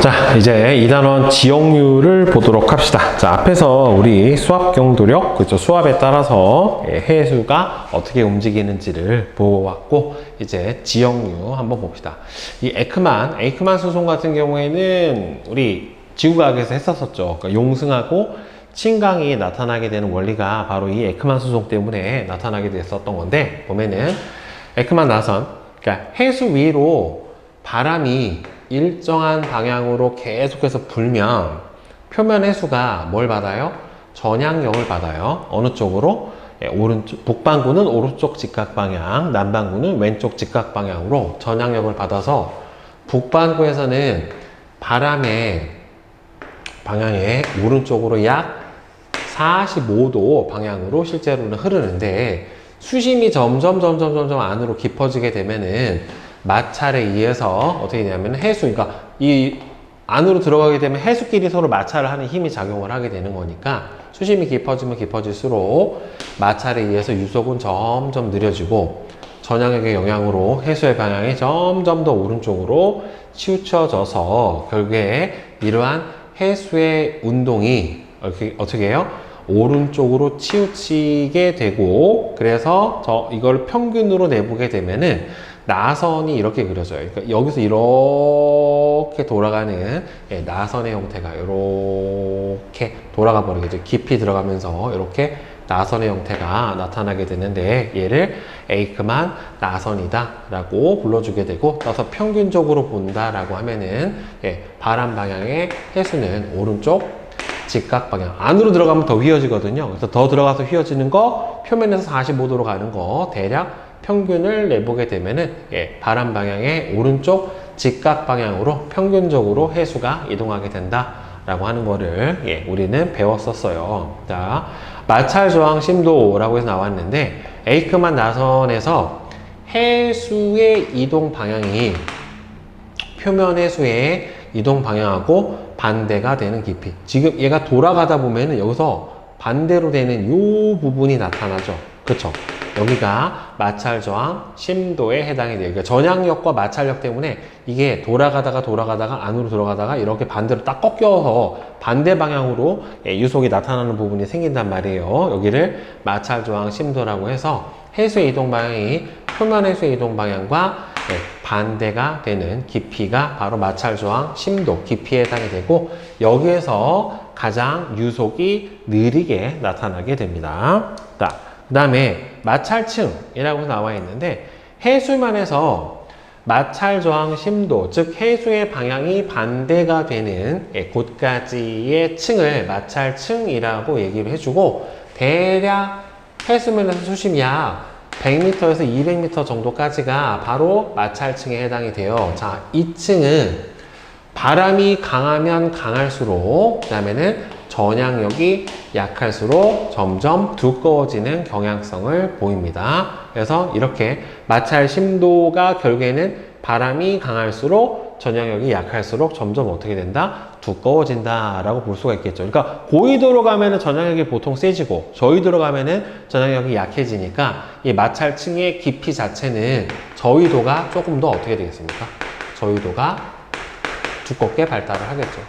자, 이제 2단원 지역류를 보도록 합시다. 자, 앞에서 우리 수압 경도력, 그렇죠. 수압에 따라서 해수가 어떻게 움직이는지를 보았고, 이제 지역류 한번 봅시다. 이 에이크만 수송 같은 경우에는 우리 지구과학에서 했었었죠. 그러니까 용승하고 침강이 나타나게 되는 원리가 바로 이 에이크만 수송 때문에 나타나게 됐었던 건데, 보면은 에이크만 나선, 그러니까 해수 위로 바람이 일정한 방향으로 계속해서 불면 표면 해수가 뭘 받아요? 전향력을 받아요. 어느 쪽으로? 오른쪽, 북반구는 오른쪽 직각 방향, 남반구는 왼쪽 직각 방향으로 전향력을 받아서 북반구에서는 바람의 방향의 오른쪽으로 약 45도 방향으로 실제로는 흐르는데, 수심이 점점 안으로 깊어지게 되면은 마찰에 의해서 어떻게 되냐면 해수, 그러니까 이 안으로 들어가게 되면 해수끼리 서로 마찰을 하는 힘이 작용을 하게 되는 거니까, 수심이 깊어지면 깊어질수록 마찰에 의해서 유속은 점점 느려지고 전향력의 영향으로 해수의 방향이 점점 더 오른쪽으로 치우쳐져서 결국에 이러한 해수의 운동이 어떻게 해요? 오른쪽으로 치우치게 되고, 그래서 이걸 평균으로 내보게 되면은 나선이 이렇게 그려져요. 그러니까 여기서 이렇게 돌아가는 나선의 형태가 이렇게 돌아가 버리겠죠. 깊이 들어가면서 이렇게 나선의 형태가 나타나게 되는데, 얘를 에이크만 나선이다 라고 불러주게 되고, 따라서 평균적으로 본다 라고 하면은 바람 방향의 해수는 오른쪽 직각 방향, 안으로 들어가면 더 휘어지거든요. 그래서 더 들어가서 휘어지는 거, 표면에서 45도로 가는 거 대략 평균을 내보게 되면은 바람 방향의 오른쪽 직각 방향으로 평균적으로 해수가 이동하게 된다 라고 하는 거를 우리는 배웠었어요. 자, 마찰 저항 심도라고 해서 나왔는데, 에이크만 나선에서 해수의 이동 방향이 표면 해수의 이동 방향하고 반대가 되는 깊이, 지금 얘가 돌아가다 보면은 여기서 반대로 되는 이 부분이 나타나죠. 그쵸? 여기가 마찰 저항 심도에 해당이 돼요. 그러니까 전향력과 마찰력 때문에 이게 돌아가다가 안으로 들어가다가 이렇게 반대로 딱 꺾여서 반대 방향으로 유속이 나타나는 부분이 생긴단 말이에요. 여기를 마찰 저항 심도라고 해서 해수의 이동 방향이 표면 해수의 이동 방향과 반대가 되는 깊이가 바로 마찰 저항 심도 깊이에 해당이 되고, 여기에서 가장 유속이 느리게 나타나게 됩니다. 그 다음에 마찰층이라고 나와 있는데, 해수면에서 마찰 저항 심도, 즉 해수의 방향이 반대가 되는 곳까지의 층을 마찰층이라고 얘기를 해주고, 대략 해수면에서 수심이 약 100m에서 200m 정도까지가 바로 마찰층에 해당이 돼요. 자, 이 층은 바람이 강하면 강할수록, 그 다음에는 전향력이 약할수록 점점 두꺼워지는 경향성을 보입니다. 그래서 이렇게 마찰 심도가 결국에는 바람이 강할수록 전향력이 약할수록 점점 어떻게 된다? 두꺼워진다 라고 볼 수가 있겠죠. 그러니까 고위도로 가면은 전향력이 보통 세지고 저위도로 가면은 전향력이 약해지니까 이 마찰층의 깊이 자체는 저위도가 조금 더 어떻게 되겠습니까? 저위도가 두껍게 발달을 하겠죠.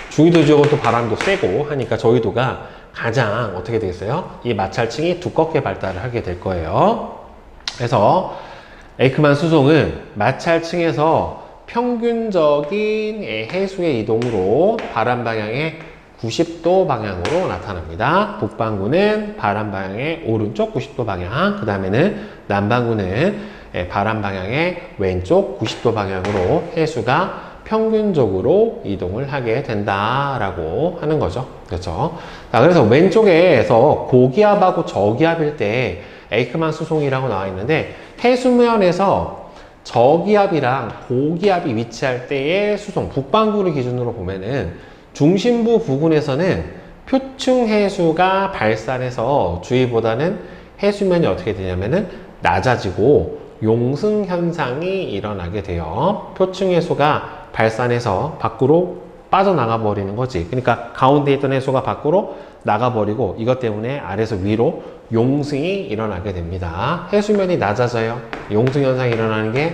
중위도 지역은 또 바람도 세고 하니까 저위도가 가장 어떻게 되겠어요? 이 마찰층이 두껍게 발달을 하게 될 거예요. 그래서 에이크만 수송은 마찰층에서 평균적인 해수의 이동으로 바람 방향의 90도 방향으로 나타납니다. 북반구는 바람 방향의 오른쪽 90도 방향, 그 다음에는 남반구는 바람 방향의 왼쪽 90도 방향으로 해수가 평균적으로 이동을 하게 된다라고 하는 거죠. 그렇죠? 자, 그래서 왼쪽에서 고기압하고 저기압일 때 에이크만 수송이라고 나와 있는데, 해수면에서 저기압이랑 고기압이 위치할 때의 수송, 북반구를 기준으로 보면은 중심부 부근에서는 표층 해수가 발산해서 주위보다는 해수면이 어떻게 되냐면은 낮아지고 용승 현상이 일어나게 돼요. 표층 해수가 발산해서 밖으로 빠져나가 버리는 거지. 그러니까 가운데 있던 해수가 밖으로 나가버리고, 이것 때문에 아래에서 위로 용승이 일어나게 됩니다. 해수면이 낮아져요. 용승 현상이 일어나는 게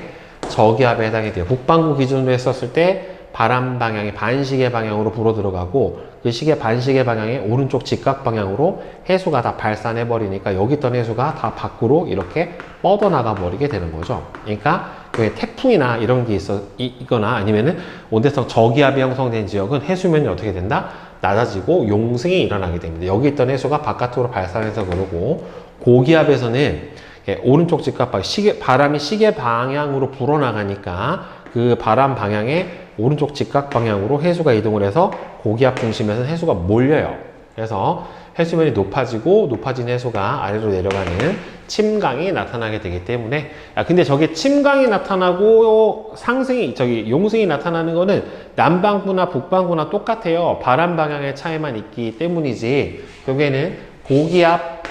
저기압에 해당이 돼요. 북반구 기준으로 했었을 때 바람 방향이 반시계 방향으로 불어 들어가고 그 시계 반시계 방향의 오른쪽 직각 방향으로 해수가 다 발산해 버리니까 여기 있던 해수가 다 밖으로 이렇게 뻗어나가 버리게 되는 거죠. 그러니까 왜 태풍이나 이런 게 있거나 아니면은 온대성 저기압이 형성된 지역은 해수면이 어떻게 된다? 낮아지고 용승이 일어나게 됩니다. 여기 있던 해수가 바깥으로 발산해서 그러고 고기압에서는 오른쪽 직각 방향, 바람이 시계 방향으로 불어나가니까 그 바람 방향의 오른쪽 직각 방향으로 해수가 이동을 해서 고기압 중심에서 해수가 몰려요. 그래서 해수면이 높아지고 높아진 해수가 아래로 내려가는 침강이 나타나게 되기 때문에 근데 저게 침강이 나타나고 용승이 나타나는 거는 남반구나 북반구나 똑같아요. 바람 방향의 차이만 있기 때문이지 여기에는 고기압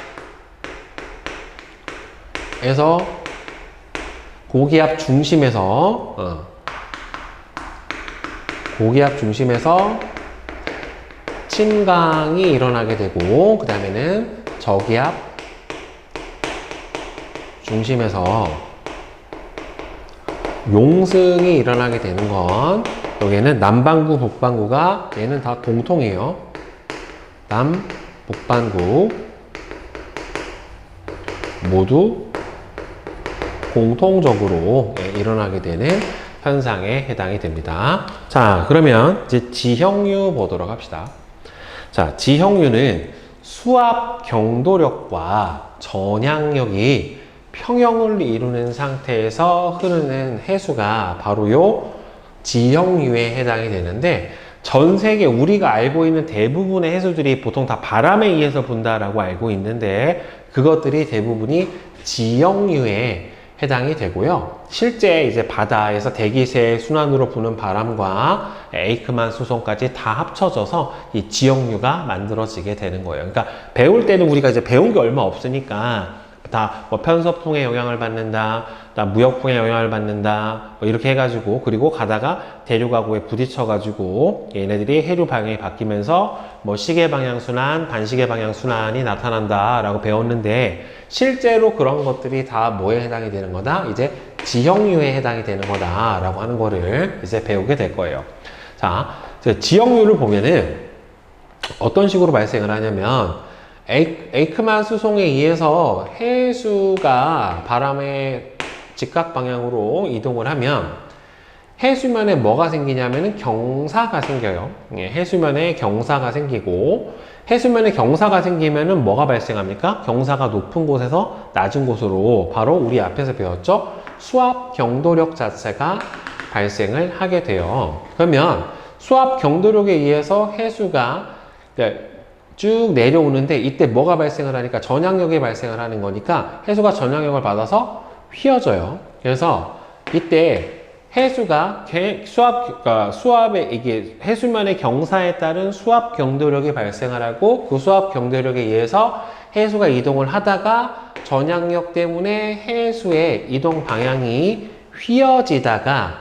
중심에서 침강이 일어나게 되고 그 다음에는 저기압 중심에서 용승이 일어나게 되는 건 여기에는 남반구, 북반구가 얘는 다 공통이에요. 남, 북반구 모두 공통적으로 일어나게 되는 현상에 해당이 됩니다. 자, 그러면 이제 지형유 보도록 합시다. 자, 지형유는 수압 경도력과 전향력이 평형을 이루는 상태에서 흐르는 해수가 바로 요 지형유에 해당이 되는데 전 세계 우리가 알고 있는 대부분의 해수들이 보통 다 바람에 의해서 분다라고 알고 있는데 그것들이 대부분이 지형유에 해당이 되고요. 실제 이제 바다에서 대기세 순환으로 부는 바람과 에이크만 수송까지 다 합쳐져서 이 지형유가 만들어지게 되는 거예요. 그러니까 배울 때는 우리가 이제 배운 게 얼마 없으니까 다 뭐 편서풍의 영향을 받는다, 무역풍의 영향을 받는다, 뭐 이렇게 해가지고 그리고 가다가 대륙하고에 부딪혀가지고 얘네들이 해류 방향이 바뀌면서 뭐 시계 방향 순환, 반시계 방향 순환이 나타난다라고 배웠는데 실제로 그런 것들이 다 뭐에 해당이 되는 거다? 이제 지형유에 해당이 되는 거다라고 하는 거를 이제 배우게 될 거예요. 자, 지형유를 보면은 어떤 식으로 발생을 하냐면 에이크만 수송에 의해서 해수가 바람의 직각 방향으로 이동을 하면 해수면에 뭐가 생기냐면은 경사가 생겨요. 해수면에 경사가 생기고 해수면에 경사가 생기면은 뭐가 발생합니까? 경사가 높은 곳에서 낮은 곳으로 바로 우리 앞에서 배웠죠? 수압 경도력 자체가 발생을 하게 돼요. 그러면 수압 경도력에 의해서 해수가 쭉 내려오는데 이때 뭐가 발생을 하니까 전향력이 발생을 하는 거니까 해수가 전향력을 받아서 휘어져요. 그래서 이때 해수가 수압의 이게 해수면의 경사에 따른 수압 경도력이 발생을 하고 그 수압 경도력에 의해서 해수가 이동을 하다가 전향력 때문에 해수의 이동 방향이 휘어지다가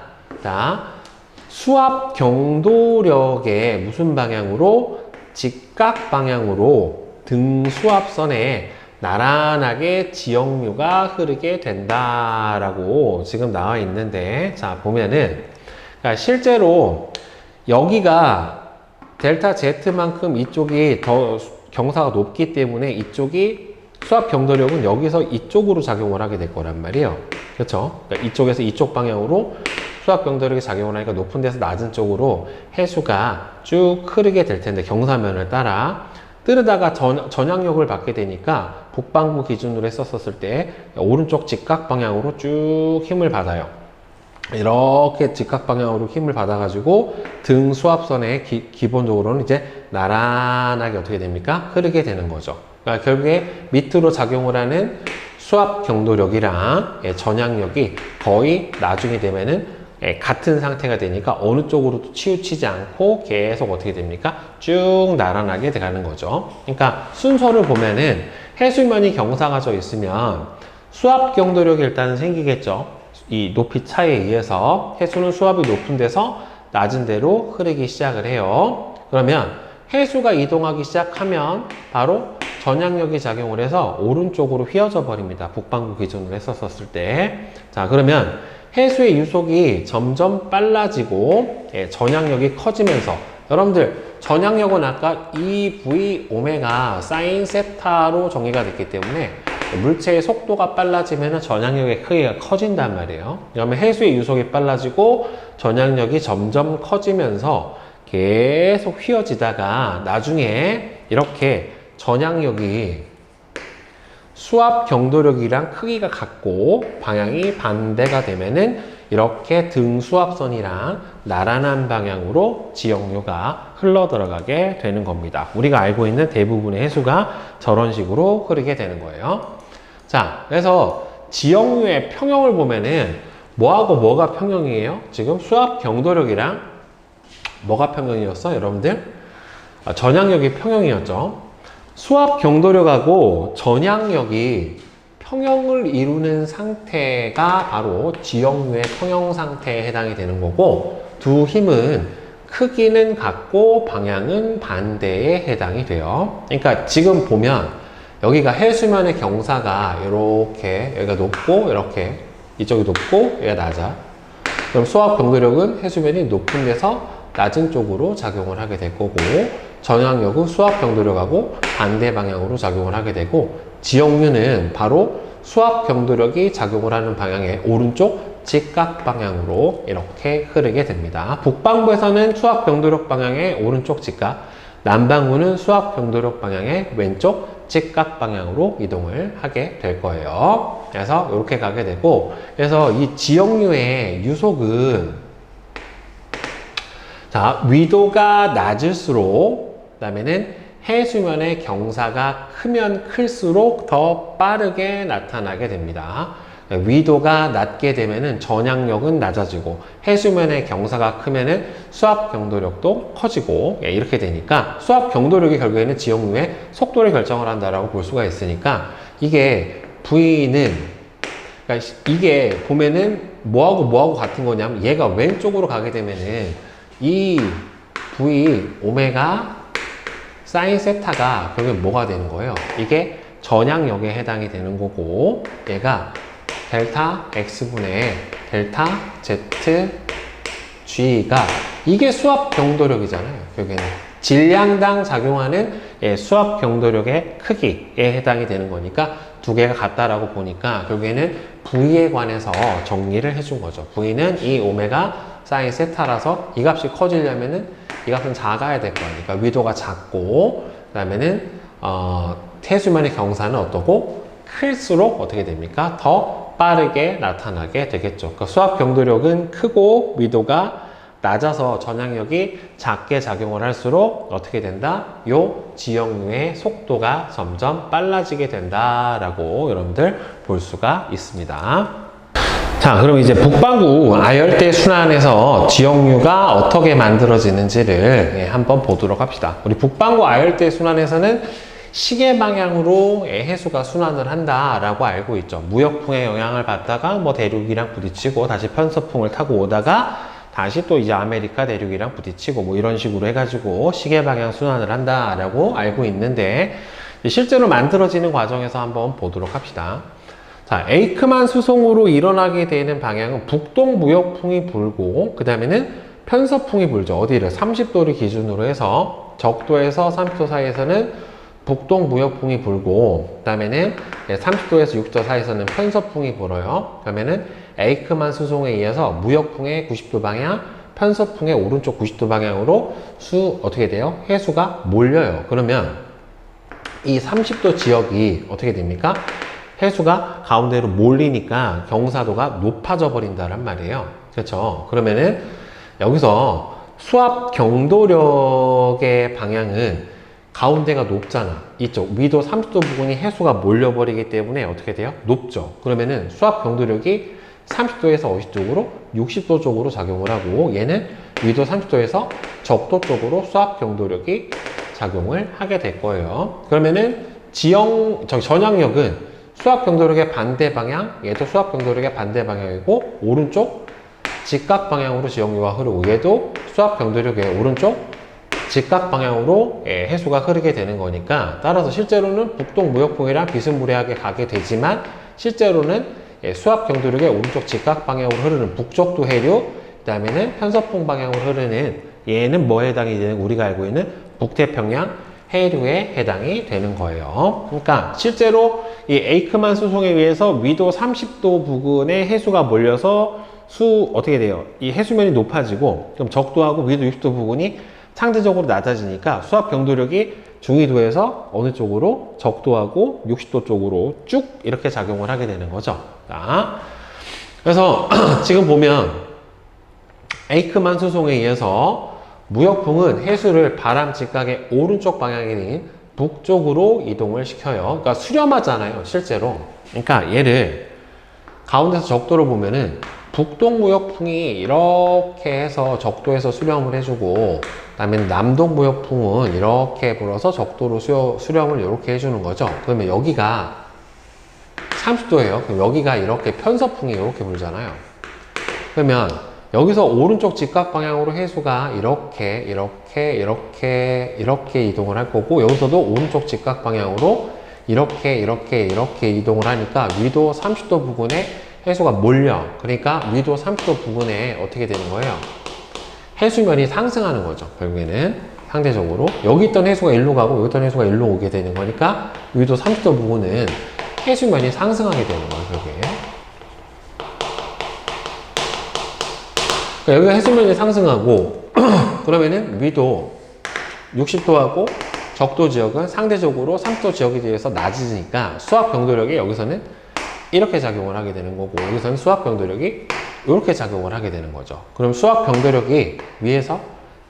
수압 경도력의 무슨 방향으로 직각 방향으로 등 수압선에 나란하게 지형유가 흐르게 된다라고 지금 나와 있는데 자 보면은 그러니까 실제로 여기가 델타 Z만큼 이쪽이 더 경사가 높기 때문에 이쪽이 수압 경도력은 여기서 이쪽으로 작용을 하게 될 거란 말이에요. 그렇죠? 그러니까 이쪽에서 이쪽 방향으로 수압 경도력이 작용을 하니까 높은 데서 낮은 쪽으로 해수가 쭉 흐르게 될 텐데 경사면을 따라 뜨르다가 전향력을 받게 되니까 북반구 기준으로 했었을 때 오른쪽 직각 방향으로 쭉 힘을 받아요. 이렇게 직각 방향으로 힘을 받아가지고 등 수압선에 기본적으로는 이제 나란하게 어떻게 됩니까? 흐르게 되는 거죠. 그러니까 결국에 밑으로 작용을 하는 수압 경도력이랑 전향력이 거의 나중에 되면은 같은 상태가 되니까 어느 쪽으로도 치우치지 않고 계속 어떻게 됩니까? 쭉 나란하게 가는 거죠. 그러니까 순서를 보면은 해수면이 경사가 져 있으면 수압 경도력이 일단 생기겠죠. 이 높이 차이에 의해서 해수는 수압이 높은 데서 낮은 데로 흐르기 시작을 해요. 그러면 해수가 이동하기 시작하면 바로 전향력이 작용을 해서 오른쪽으로 휘어져 버립니다. 북반구 기준으로 했었을 때. 자, 그러면 해수의 유속이 점점 빨라지고 전향력이 커지면서 여러분들 전향력은 아까 EV 오메가 사인 세타로 정의가 됐기 때문에 물체의 속도가 빨라지면 전향력의 크기가 커진단 말이에요. 그러면 해수의 유속이 빨라지고 전향력이 점점 커지면서 계속 휘어지다가 나중에 이렇게 전향력이 수압 경도력이랑 크기가 같고 방향이 반대가 되면은 이렇게 등수압선이랑 나란한 방향으로 지역류가 흘러 들어가게 되는 겁니다. 우리가 알고 있는 대부분의 해수가 저런 식으로 흐르게 되는 거예요. 자, 그래서 지역류의 평형을 보면은 뭐하고 뭐가 평형이에요? 지금 수압 경도력이랑 뭐가 평형이었어, 여러분들? 전향력이 평형이었죠. 수압 경도력하고 전향력이 평형을 이루는 상태가 바로 지역류의 평형 상태에 해당이 되는 거고, 두 힘은 크기는 같고 방향은 반대에 해당이 돼요. 그러니까 지금 보면 여기가 해수면의 경사가 이렇게 여기가 높고 이렇게 이쪽이 높고 여기가 낮아. 그럼 수압 경도력은 해수면이 높은 데서 낮은 쪽으로 작용을 하게 될 거고, 전향력은 수압 경도력하고 반대 방향으로 작용을 하게 되고, 지역류는 바로 수압 경도력이 작용을 하는 방향의 오른쪽 직각 방향으로 이렇게 흐르게 됩니다. 북반구에서는 수압 경도력 방향의 오른쪽 직각, 남반구는 수압 경도력 방향의 왼쪽 직각 방향으로 이동을 하게 될 거예요. 그래서 이렇게 가게 되고, 그래서 이 지역류의 유속은 자, 위도가 낮을수록, 그 다음에는 해수면의 경사가 크면 클수록 더 빠르게 나타나게 됩니다. 위도가 낮게 되면은 전향력은 낮아지고, 해수면의 경사가 크면은 수압 경도력도 커지고, 이렇게 되니까 수압 경도력이 결국에는 지역류의 속도를 결정을 한다라고 볼 수가 있으니까, 이게 V는, 그러니까 이게 보면은 뭐하고 같은 거냐면, 얘가 왼쪽으로 가게 되면은 이 V 오메가 사인 세타가 결국엔 뭐가 되는 거예요? 이게 전향력에 해당이 되는 거고, 얘가 델타 X분의 델타 Z G가 이게 수압 경도력이잖아요. 결국에는 질량당 작용하는 수압 경도력의 크기에 해당이 되는 거니까 두 개가 같다라고 보니까 결국에는 V에 관해서 정리를 해준 거죠. V는 이 오메가 사인 세타라서 이 값이 커지려면은 이 값은 작아야 될 거니까 위도가 작고, 그 다음에는 해수면의 경사는 어떻고 클수록 어떻게 됩니까? 더 빠르게 나타나게 되겠죠. 그러니까 수압 경도력은 크고 위도가 낮아서 전향력이 작게 작용을 할수록 어떻게 된다? 요 지역류의 속도가 점점 빨라지게 된다라고 여러분들 볼 수가 있습니다. 자, 그럼 이제 북반구 아열대 순환에서 지역류가 어떻게 만들어지는지를 한번 보도록 합시다. 우리 북반구 아열대 순환에서는 시계 방향으로 해수가 순환을 한다라고 알고 있죠. 무역풍의 영향을 받다가 뭐 대륙이랑 부딪히고 다시 편서풍을 타고 오다가 다시 또 이제 아메리카 대륙이랑 부딪히고 뭐 이런 식으로 해가지고 시계 방향 순환을 한다라고 알고 있는데, 실제로 만들어지는 과정에서 한번 보도록 합시다. 자, 에이크만 수송으로 일어나게 되는 방향은 북동 무역풍이 불고, 그 다음에는 편서풍이 불죠. 어디를? 30도를 기준으로 해서 적도에서 30도 사이에서는 북동 무역풍이 불고, 그 다음에는 30도에서 60도 사이에서는 편서풍이 불어요. 그러면은 에이크만 수송에 의해서 무역풍의 90도 방향, 편서풍의 오른쪽 90도 방향으로 어떻게 돼요? 해수가 몰려요. 그러면 이 30도 지역이 어떻게 됩니까? 해수가 가운데로 몰리니까 경사도가 높아져 버린다란 말이에요. 그렇죠? 그러면은 여기서 수압 경도력의 방향은 가운데가 높잖아. 이쪽 위도 30도 부분이 해수가 몰려버리기 때문에 어떻게 돼요? 높죠. 그러면은 수압 경도력이 30도에서 50도로 60도 쪽으로 작용을 하고, 얘는 위도 30도에서 적도 쪽으로 수압 경도력이 작용을 하게 될 거예요. 그러면은 전향력은 수압 경도력의 반대 방향, 얘도 수압 경도력의 반대 방향이고, 오른쪽 직각 방향으로 지역류가 흐르고, 얘도 수압 경도력의 오른쪽 직각 방향으로 해수가 흐르게 되는 거니까, 따라서 실제로는 북동 무역풍이랑 비스무리하게 가게 되지만, 실제로는 수압 경도력의 오른쪽 직각 방향으로 흐르는 북쪽도 해류, 그 다음에는 편서풍 방향으로 흐르는 얘는 뭐에 해당이 되는 우리가 알고 있는 북태평양 해류에 해당이 되는 거예요. 그러니까 실제로 이 에이크만 수송에 의해서 위도 30도 부근에 해수가 몰려서 어떻게 돼요? 이 해수면이 높아지고 그럼 적도하고 위도 60도 부근이 상대적으로 낮아지니까 수압 경도력이 중위도에서 어느 쪽으로 적도하고 60도 쪽으로 쭉 이렇게 작용을 하게 되는 거죠. 자, 그래서 지금 보면 에이크만 수송에 의해서 무역풍은 해수를 바람 직각의 오른쪽 방향인 북쪽으로 이동을 시켜요. 그러니까 수렴하잖아요, 실제로. 그러니까 얘를 가운데서 적도를 보면은 북동무역풍이 이렇게 해서 적도에서 수렴을 해주고, 그 다음에 남동무역풍은 이렇게 불어서 적도로 수렴을 이렇게 해주는 거죠. 그러면 여기가 30도예요. 그럼 여기가 이렇게 편서풍이 이렇게 불잖아요. 그러면 여기서 오른쪽 직각 방향으로 해수가 이렇게 이동을 할 거고, 여기서도 오른쪽 직각 방향으로 이렇게 이동을 하니까 위도 30도 부근에 해수가 몰려. 그러니까 위도 30도 부근에 어떻게 되는 거예요? 해수면이 상승하는 거죠. 결국에는 상대적으로 여기 있던 해수가 일로 가고 여기 있던 해수가 일로 오게 되는 거니까 위도 30도 부근은 해수면이 상승하게 되는 거예요. 결국에. 그러니까 여기가 해수면이 상승하고 그러면은 위도 60도하고 적도 지역은 상대적으로 30도 지역에 비해서 낮으니까 수압 경도력이 여기서는 이렇게 작용을 하게 되는 거고, 여기서는 수압 경도력이 이렇게 작용을 하게 되는 거죠. 그럼 수압 경도력이 위에서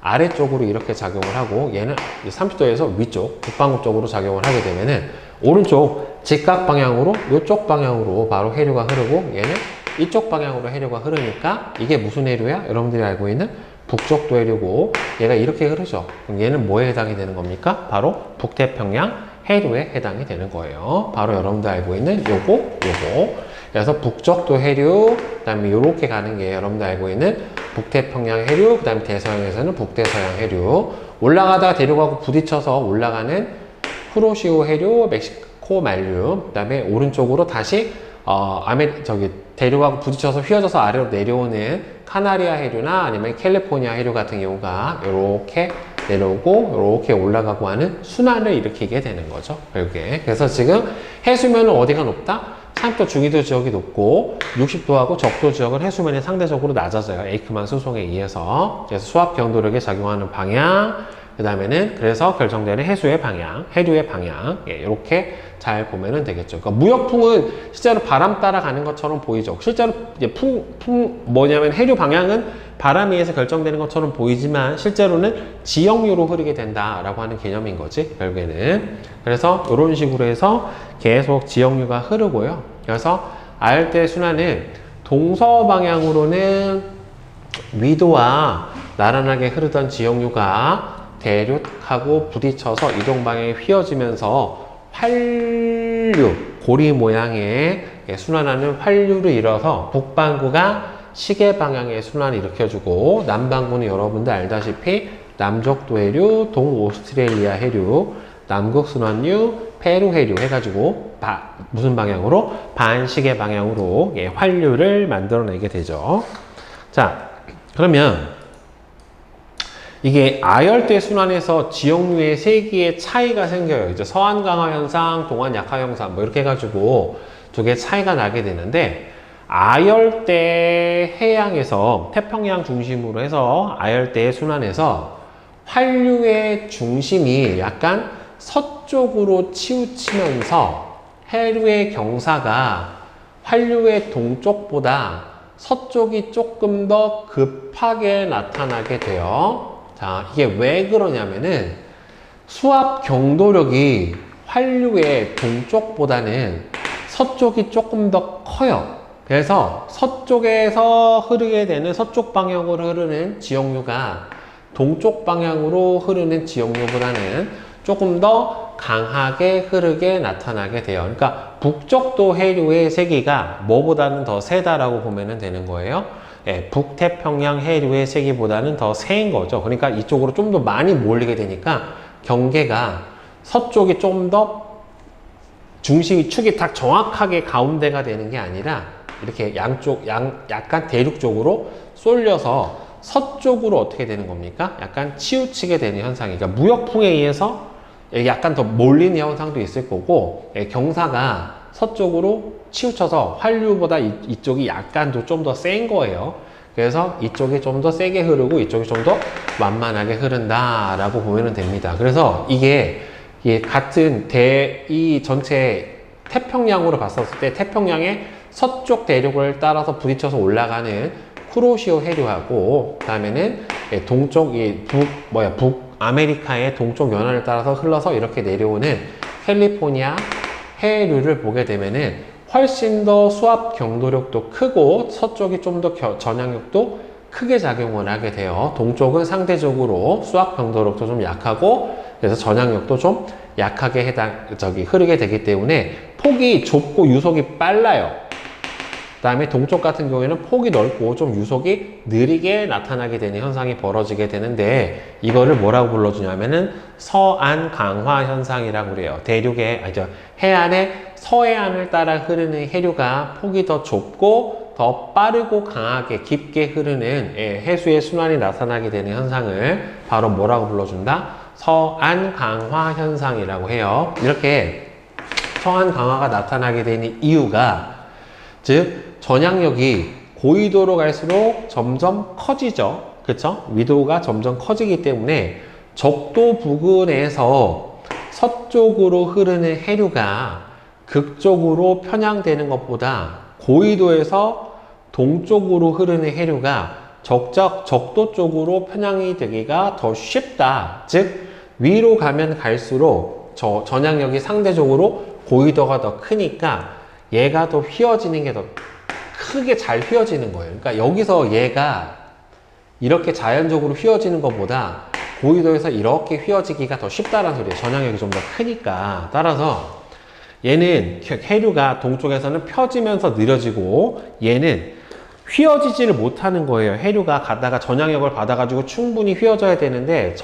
아래쪽으로 이렇게 작용을 하고, 얘는 30도에서 위쪽 북반구 쪽으로 작용을 하게 되면은 오른쪽 직각 방향으로 이쪽 방향으로 바로 해류가 흐르고, 얘는 이쪽 방향으로 해류가 흐르니까 이게 무슨 해류야? 여러분들이 알고 있는 북쪽도 해류고, 얘가 이렇게 흐르죠. 그럼 얘는 뭐에 해당이 되는 겁니까? 바로 북태평양 해류에 해당이 되는 거예요. 바로 여러분들 알고 있는 요거. 그래서 북쪽도 해류, 그 다음에 요렇게 가는 게 여러분들 알고 있는 북태평양 해류, 그 다음에 대서양에서는 북대서양 해류. 올라가다가 대륙하고 부딪혀서 올라가는 쿠로시오 해류, 멕시코 만류, 그 다음에 오른쪽으로 다시 대륙하고 부딪혀서 휘어져서 아래로 내려오는 카나리아 해류나 아니면 캘리포니아 해류 같은 경우가 이렇게 내려오고 이렇게 올라가고 하는 순환을 일으키게 되는 거죠. 결국에. 그래서 지금 해수면은 어디가 높다? 30도 중위도 지역이 높고 60도하고 적도 지역은 해수면이 상대적으로 낮아져요. 에이크만 수송에 의해서. 그래서 수압 경도력에 작용하는 방향, 그 다음에는 그래서 결정되는 해수의 방향, 해류의 방향, 이렇게 잘 보면은 되겠죠. 그러니까 무역풍은 실제로 바람 따라가는 것처럼 보이죠. 실제로 이제 뭐냐면 해류 방향은 바람에 의해서 결정되는 것처럼 보이지만 실제로는 지역류로 흐르게 된다라고 하는 개념인 거지, 결국에는. 그래서 이런 식으로 해서 계속 지역류가 흐르고요. 그래서 아열대 순환은 동서 방향으로는 위도와 나란하게 흐르던 지역류가 대륙하고 부딪혀서 이동 방향이 휘어지면서 환류, 고리 모양의 순환하는 환류를 이뤄서 북반구가 시계 방향의 순환을 일으켜주고, 남반구는 여러분들 알다시피 남적도 해류, 동오스트레일리아 해류, 남극순환류, 페루 해류 해가지고 무슨 방향으로? 반시계 방향으로 환류를 만들어내게 되죠. 자, 그러면 이게 아열대 순환에서 지역류의 세기의 차이가 생겨요. 이제 서한 강화 현상, 동한 약화 현상 뭐 이렇게 해가지고 두 개 차이가 나게 되는데, 아열대 해양에서 태평양 중심으로 해서 아열대의 순환에서 환류의 중심이 약간 서쪽으로 치우치면서 해류의 경사가 환류의 동쪽보다 서쪽이 조금 더 급하게 나타나게 돼요. 자, 이게 왜 그러냐면은 수압 경도력이 환류의 동쪽보다는 서쪽이 조금 더 커요. 그래서 서쪽에서 흐르게 되는 서쪽 방향으로 흐르는 지역류가 동쪽 방향으로 흐르는 지역류보다는 조금 더 강하게 흐르게 나타나게 돼요. 그러니까 북쪽도 해류의 세기가 뭐보다는 더 세다라고 보면 되는 거예요. 북태평양 해류의 세기보다는 더 세인 거죠. 그러니까 이쪽으로 좀 더 많이 몰리게 되니까 경계가 서쪽이 좀 더 중심이 축이 딱 정확하게 가운데가 되는 게 아니라 이렇게 약간 대륙 쪽으로 쏠려서 서쪽으로 어떻게 되는 겁니까? 약간 치우치게 되는 현상이, 그러니까 무역풍에 의해서 약간 더 몰리는 현상도 있을 거고, 경사가 서쪽으로 치우쳐서 환류보다 이쪽이 약간 좀 더 센 거예요. 그래서 이쪽이 좀 더 세게 흐르고 이쪽이 좀 더 만만하게 흐른다라고 보면 됩니다. 그래서 이게 같은 이 전체 태평양으로 봤었을 때 태평양의 서쪽 대륙을 따라서 부딪혀서 올라가는 쿠로시오 해류하고, 그 다음에는 동쪽 북아메리카의 동쪽 연안을 따라서 흘러서 이렇게 내려오는 캘리포니아 해류를 보게 되면은 훨씬 더 수압 경도력도 크고 서쪽이 좀 더 전향력도 크게 작용을 하게 돼요. 동쪽은 상대적으로 수압 경도력도 좀 약하고, 그래서 전향력도 좀 약하게 흐르게 되기 때문에 폭이 좁고 유속이 빨라요. 그 다음에 동쪽 같은 경우에는 폭이 넓고 좀 유속이 느리게 나타나게 되는 현상이 벌어지게 되는데, 이거를 뭐라고 불러주냐면은 서안 강화 현상이라고 그래요. 해안의 서해안을 따라 흐르는 해류가 폭이 더 좁고 더 빠르고 강하게 깊게 흐르는 해수의 순환이 나타나게 되는 현상을 바로 뭐라고 불러준다? 서안 강화 현상이라고 해요. 이렇게 서안 강화가 나타나게 되는 이유가, 즉 전향력이 고위도로 갈수록 점점 커지죠. 그쵸? 위도가 점점 커지기 때문에 적도 부근에서 서쪽으로 흐르는 해류가 극적으로 편향되는 것보다 고위도에서 동쪽으로 흐르는 해류가 적도 쪽으로 편향이 되기가 더 쉽다. 즉 위로 가면 갈수록 전향력이 상대적으로 고위도가 더 크니까 얘가 더 휘어지는 게 더 크게 잘 휘어지는 거예요. 그러니까 여기서 얘가 이렇게 자연적으로 휘어지는 것보다 고위도에서 이렇게 휘어지기가 더 쉽다라는 소리예요. 전향력이 좀 더 크니까. 따라서 얘는 해류가 동쪽에서는 펴지면서 느려지고 얘는 휘어지지를 못하는 거예요. 해류가 가다가 전향력을 받아가지고 충분히 휘어져야 되는데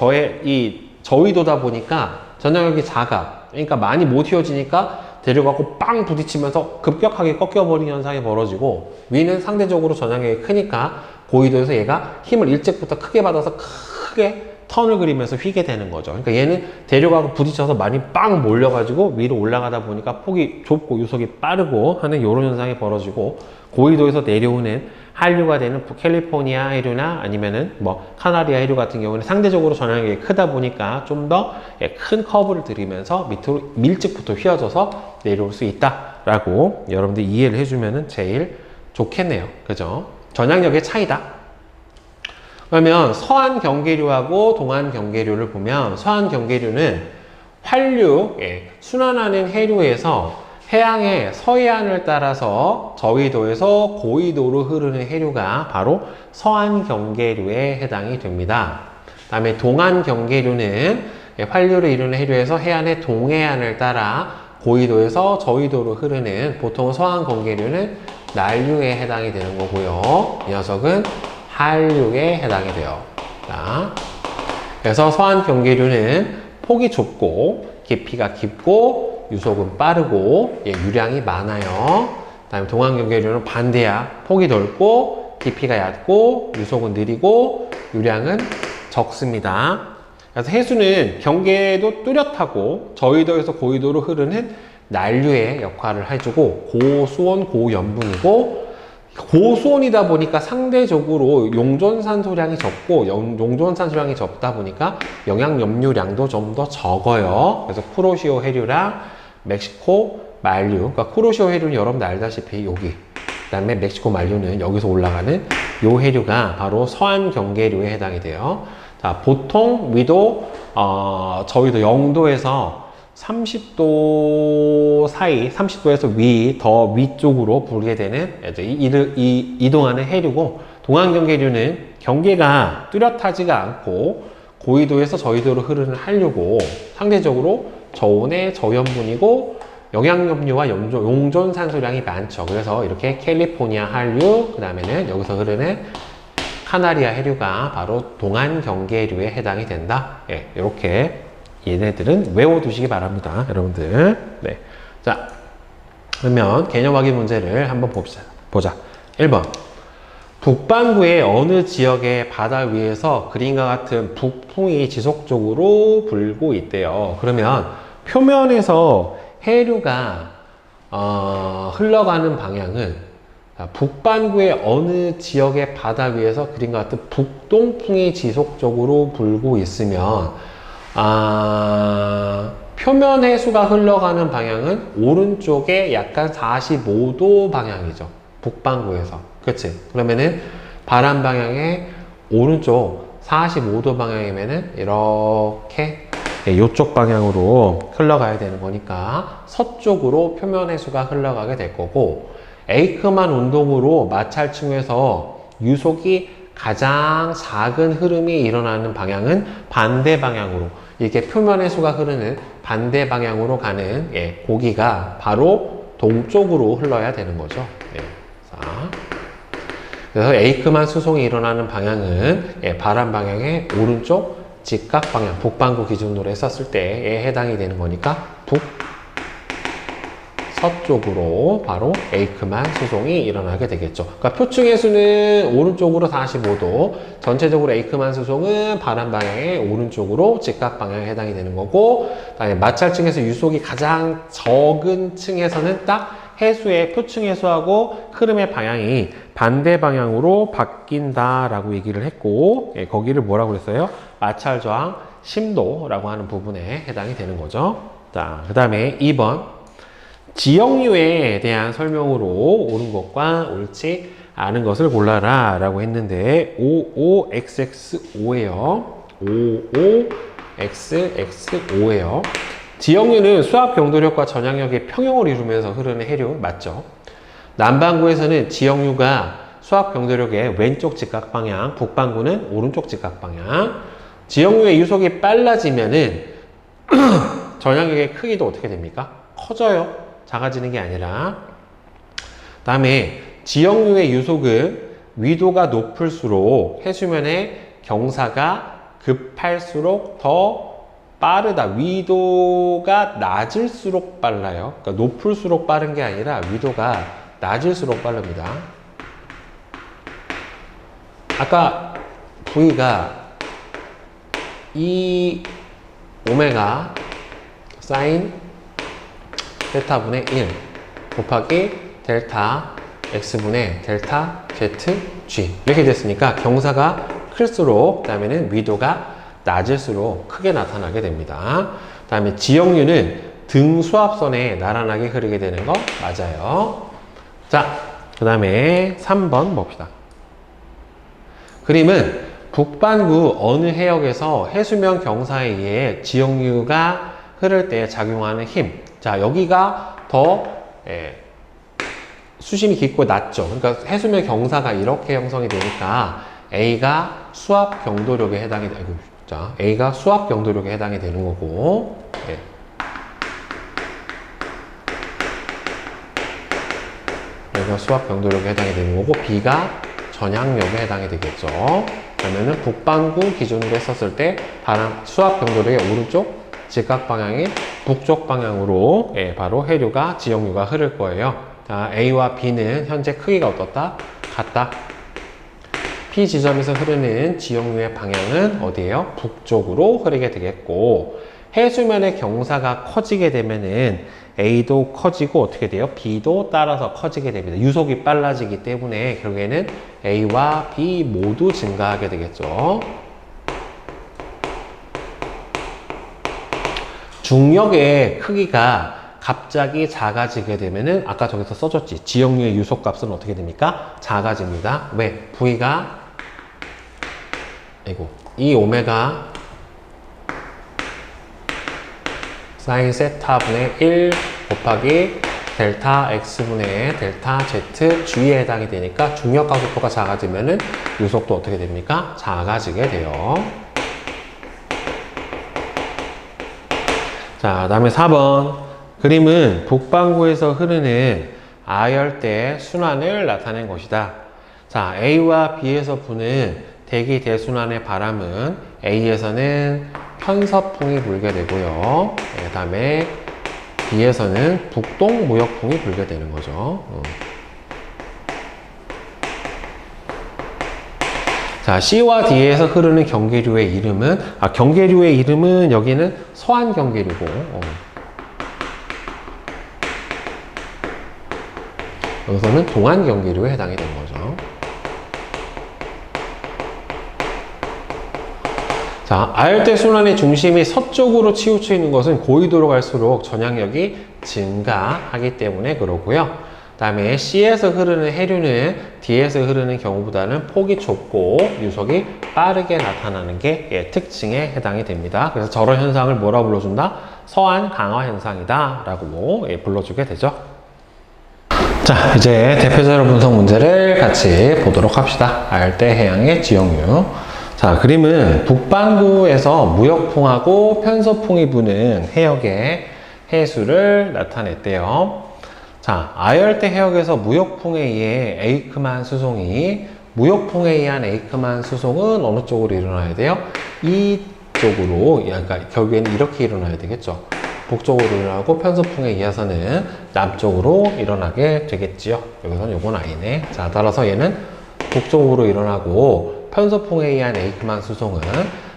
저위도다 보니까 전향력이 작아. 그러니까 많이 못 휘어지니까 데려가고 빵 부딪히면서 급격하게 꺾여버리는 현상이 벌어지고, 위는 상대적으로 전향력이 크니까 고위도에서 얘가 힘을 일찍부터 크게 받아서 크게 턴을 그리면서 휘게 되는 거죠. 그러니까 얘는 데려가고 부딪혀서 많이 빵 몰려가지고 위로 올라가다 보니까 폭이 좁고 유속이 빠르고 하는 이런 현상이 벌어지고, 고위도에서 내려오는 한류가 되는 캘리포니아 해류나 아니면은 카나리아 해류 같은 경우는 상대적으로 전향력이 크다 보니까 좀 더 큰 커브를 들이면서 밑으로 밀집부터 휘어져서 내려올 수 있다라고 여러분들 이해를 해주면은 제일 좋겠네요. 그죠? 전향력의 차이다. 그러면 서안 경계류하고 동안 경계류를 보면, 서안 경계류는 환류, 순환하는 해류에서 해양의 서해안을 따라서 저위도에서 고위도로 흐르는 해류가 바로 서안 경계류에 해당이 됩니다. 그 다음에 동안 경계류는 환류를 이루는 해류에서 해안의 동해안을 따라 고위도에서 저위도로 흐르는 보통 서안 경계류는 난류에 해당이 되는 거고요. 이 녀석은 한류에 해당이 돼요. 자, 그래서 서안 경계류는 폭이 좁고 깊이가 깊고 유속은 빠르고 유량이 많아요. 그 다음에 동안 경계류는 반대야. 폭이 넓고 깊이가 얕고 유속은 느리고 유량은 적습니다. 그래서 해수는 경계도 뚜렷하고 저위도에서 고위도로 흐르는 난류의 역할을 해주고, 고수온 고염분이고, 고수온이다 보니까 상대적으로 용존산소량이 적고, 용존산소량이 적다 보니까 영양염류량도 좀 더 적어요. 그래서 쿠로시오 해류랑 멕시코 만류, 그러니까 쿠로시오 해류는 여러분들 알다시피 여기, 그 다음에 멕시코 만류는 여기서 올라가는 요 해류가 바로 서안 경계류에 해당이 돼요. 자, 보통 위도 저희도 0도에서 30도 사이, 30도에서 더 위쪽으로 불게 되는 이동하는 해류고, 동안 경계류는 경계가 뚜렷하지가 않고 고위도에서 저위도로 흐르는 한류고, 상대적으로 저온의 저염분이고 영양염류와 용존산소량이 많죠. 그래서 이렇게 캘리포니아 한류, 그 다음에는 여기서 흐르는 카나리아 해류가 바로 동안 경계류에 해당이 된다. 이렇게 얘네들은 외워두시기 바랍니다, 여러분들. 네. 자, 그러면 개념 확인 문제를 한번 봅시다. 보자. 1번. 북반구의 어느 지역의 바다 위에서 그림과 같은 북풍이 지속적으로 불고 있대요. 그러면 표면에서 해류가 흘러가는 방향은 북반구의 어느 지역의 바다 위에서 그림과 같은 북동풍이 지속적으로 불고 있으면 표면 해수가 흘러가는 방향은 오른쪽에 약간 45도 방향이죠. 북반구에서. 그치? 그러면은 바람 방향의 오른쪽 45도 방향이면은 이렇게 이쪽 방향으로 흘러가야 되는 거니까 서쪽으로 표면 해수가 흘러가게 될 거고, 에이크만 운동으로 마찰층에서 유속이 가장 작은 흐름이 일어나는 방향은 반대 방향으로, 이게 표면 해수가 흐르는 반대 방향으로 가는 고기가 바로 동쪽으로 흘러야 되는 거죠. 자, 그래서 에이크만 수송이 일어나는 방향은 바람 방향의 오른쪽 직각 방향, 북반구 기준으로 했었을 때에 해당이 되는 거니까 서쪽으로 바로 에이크만 수송이 일어나게 되겠죠. 그러니까 표층 해수는 오른쪽으로 45도, 전체적으로 에이크만 수송은 바람 방향의 오른쪽으로 직각 방향에 해당이 되는 거고, 그다음에 마찰층에서 유속이 가장 적은 층에서는 딱 해수의 표층 해수하고 흐름의 방향이 반대 방향으로 바뀐다라고 얘기를 했고, 거기를 뭐라고 그랬어요? 마찰 저항 심도라고 하는 부분에 해당이 되는 거죠. 자, 그 다음에 2번. 지역류에 대한 설명으로 옳은 것과 옳지 않은 것을 골라라 라고 했는데 55xx5예요. 55xx5예요. 지역류는 수압 경도력과 전향력의 평형을 이루면서 흐르는 해류 맞죠? 남반구에서는 지역류가 수압 경도력의 왼쪽 직각 방향, 북반구는 오른쪽 직각 방향. 지역류의 유속이 빨라지면은 전향력의 크기도 어떻게 됩니까? 커져요. 작아지는 게 아니라. 다음에 지역류의 유속은 위도가 높을수록 해수면의 경사가 급할수록 더 빠르다. 위도가 낮을수록 빨라요. 그러니까 높을수록 빠른 게 아니라 위도가 낮을수록 빠릅니다. 아까 V가 이 오메가 사인 델타분의 1 곱하기 델타 x분의 델타 zg 이렇게 됐으니까 경사가 클수록 그 다음에는 위도가 낮을수록 크게 나타나게 됩니다. 그 다음에 지역류는 등 수압선에 나란하게 흐르게 되는 거 맞아요. 자, 그 다음에 3번 봅시다. 그림은 북반구 어느 해역에서 해수면 경사에 의해 지역류가 흐를 때 작용하는 힘. 자, 여기가 더 수심이 깊고 낮죠. 그러니까 해수면 경사가 이렇게 형성이 되니까 A가 수압 경도력에 해당이 되고, 자, A가 수압 경도력에 해당이 되는 거고, 여기가 수압 경도력에 해당이 되는 거고, B가 전향력에 해당이 되겠죠. 그러면은 북반구 기준으로 했었을 때 바람 수압 경도력의 오른쪽 직각 방향이 북쪽 방향으로 바로 해류가 지역류가 흐를 거예요. 자, A와 B는 현재 크기가 어떻다? 같다. P 지점에서 흐르는 지역류의 방향은 어디예요? 북쪽으로 흐르게 되겠고, 해수면의 경사가 커지게 되면은 A도 커지고 어떻게 돼요? B도 따라서 커지게 됩니다. 유속이 빨라지기 때문에 결국에는 A와 B 모두 증가하게 되겠죠. 중력의 크기가 갑자기 작아지게 되면은 아까 저기서 써줬지. 지역류의 유속값은 어떻게 됩니까? 작아집니다. 왜? V가 이 오메가 사인 세타분의 1 곱하기 델타 x분의 델타 z g에 해당이 되니까 중력 가속도가 작아지면은 유속도 어떻게 됩니까? 작아지게 돼요. 자, 그 다음에 4번. 그림은 북반구에서 흐르는 아열대 순환을 나타낸 것이다. 자, A와 B에서 부는 대기 대순환의 바람은 A에서는 편서풍이 불게 되고요. 그 다음에 B에서는 북동 무역풍이 불게 되는 거죠. 자, C와 D에서 흐르는 경계류의 이름은, 경계류의 이름은 여기는 서안 경계류고, 여기서는 동안 경계류에 해당이 되는 거죠. 자, 아열대 순환의 중심이 서쪽으로 치우쳐 있는 것은 고緯도로 갈수록 전향력이 증가하기 때문에 그렇고요. 그 다음에 C에서 흐르는 해류는 D에서 흐르는 경우보다는 폭이 좁고 유속이 빠르게 나타나는 게 특징에 해당이 됩니다. 그래서 저런 현상을 뭐라 불러준다? 서안 강화 현상이다 라고 불러주게 되죠. 자, 이제 대표적으로 분석 문제를 같이 보도록 합시다. 아열대 해양의 지형류. 자, 그림은 북반구에서 무역풍하고 편서풍이 부는 해역의 해수를 나타냈대요. 자, 아열대 해역에서 무역풍에 의해 에이크만 수송이, 무역풍에 의한 에이크만 수송은 어느 쪽으로 일어나야 돼요? 이쪽으로, 그러니까 결국에는 이렇게 일어나야 되겠죠. 북쪽으로 일어나고 편서풍에 의해서는 남쪽으로 일어나게 되겠지요. 여기서는 요건 아니네. 자, 따라서 얘는 북쪽으로 일어나고 편서풍에 의한 에이크만 수송은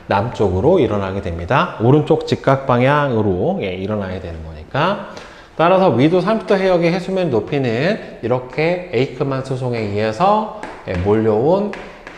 남쪽으로 일어나게 됩니다. 오른쪽 직각 방향으로 일어나야 되는 거니까. 따라서 위도 30도 해역의 해수면 높이는 이렇게 에이크만 수송에 의해서 몰려온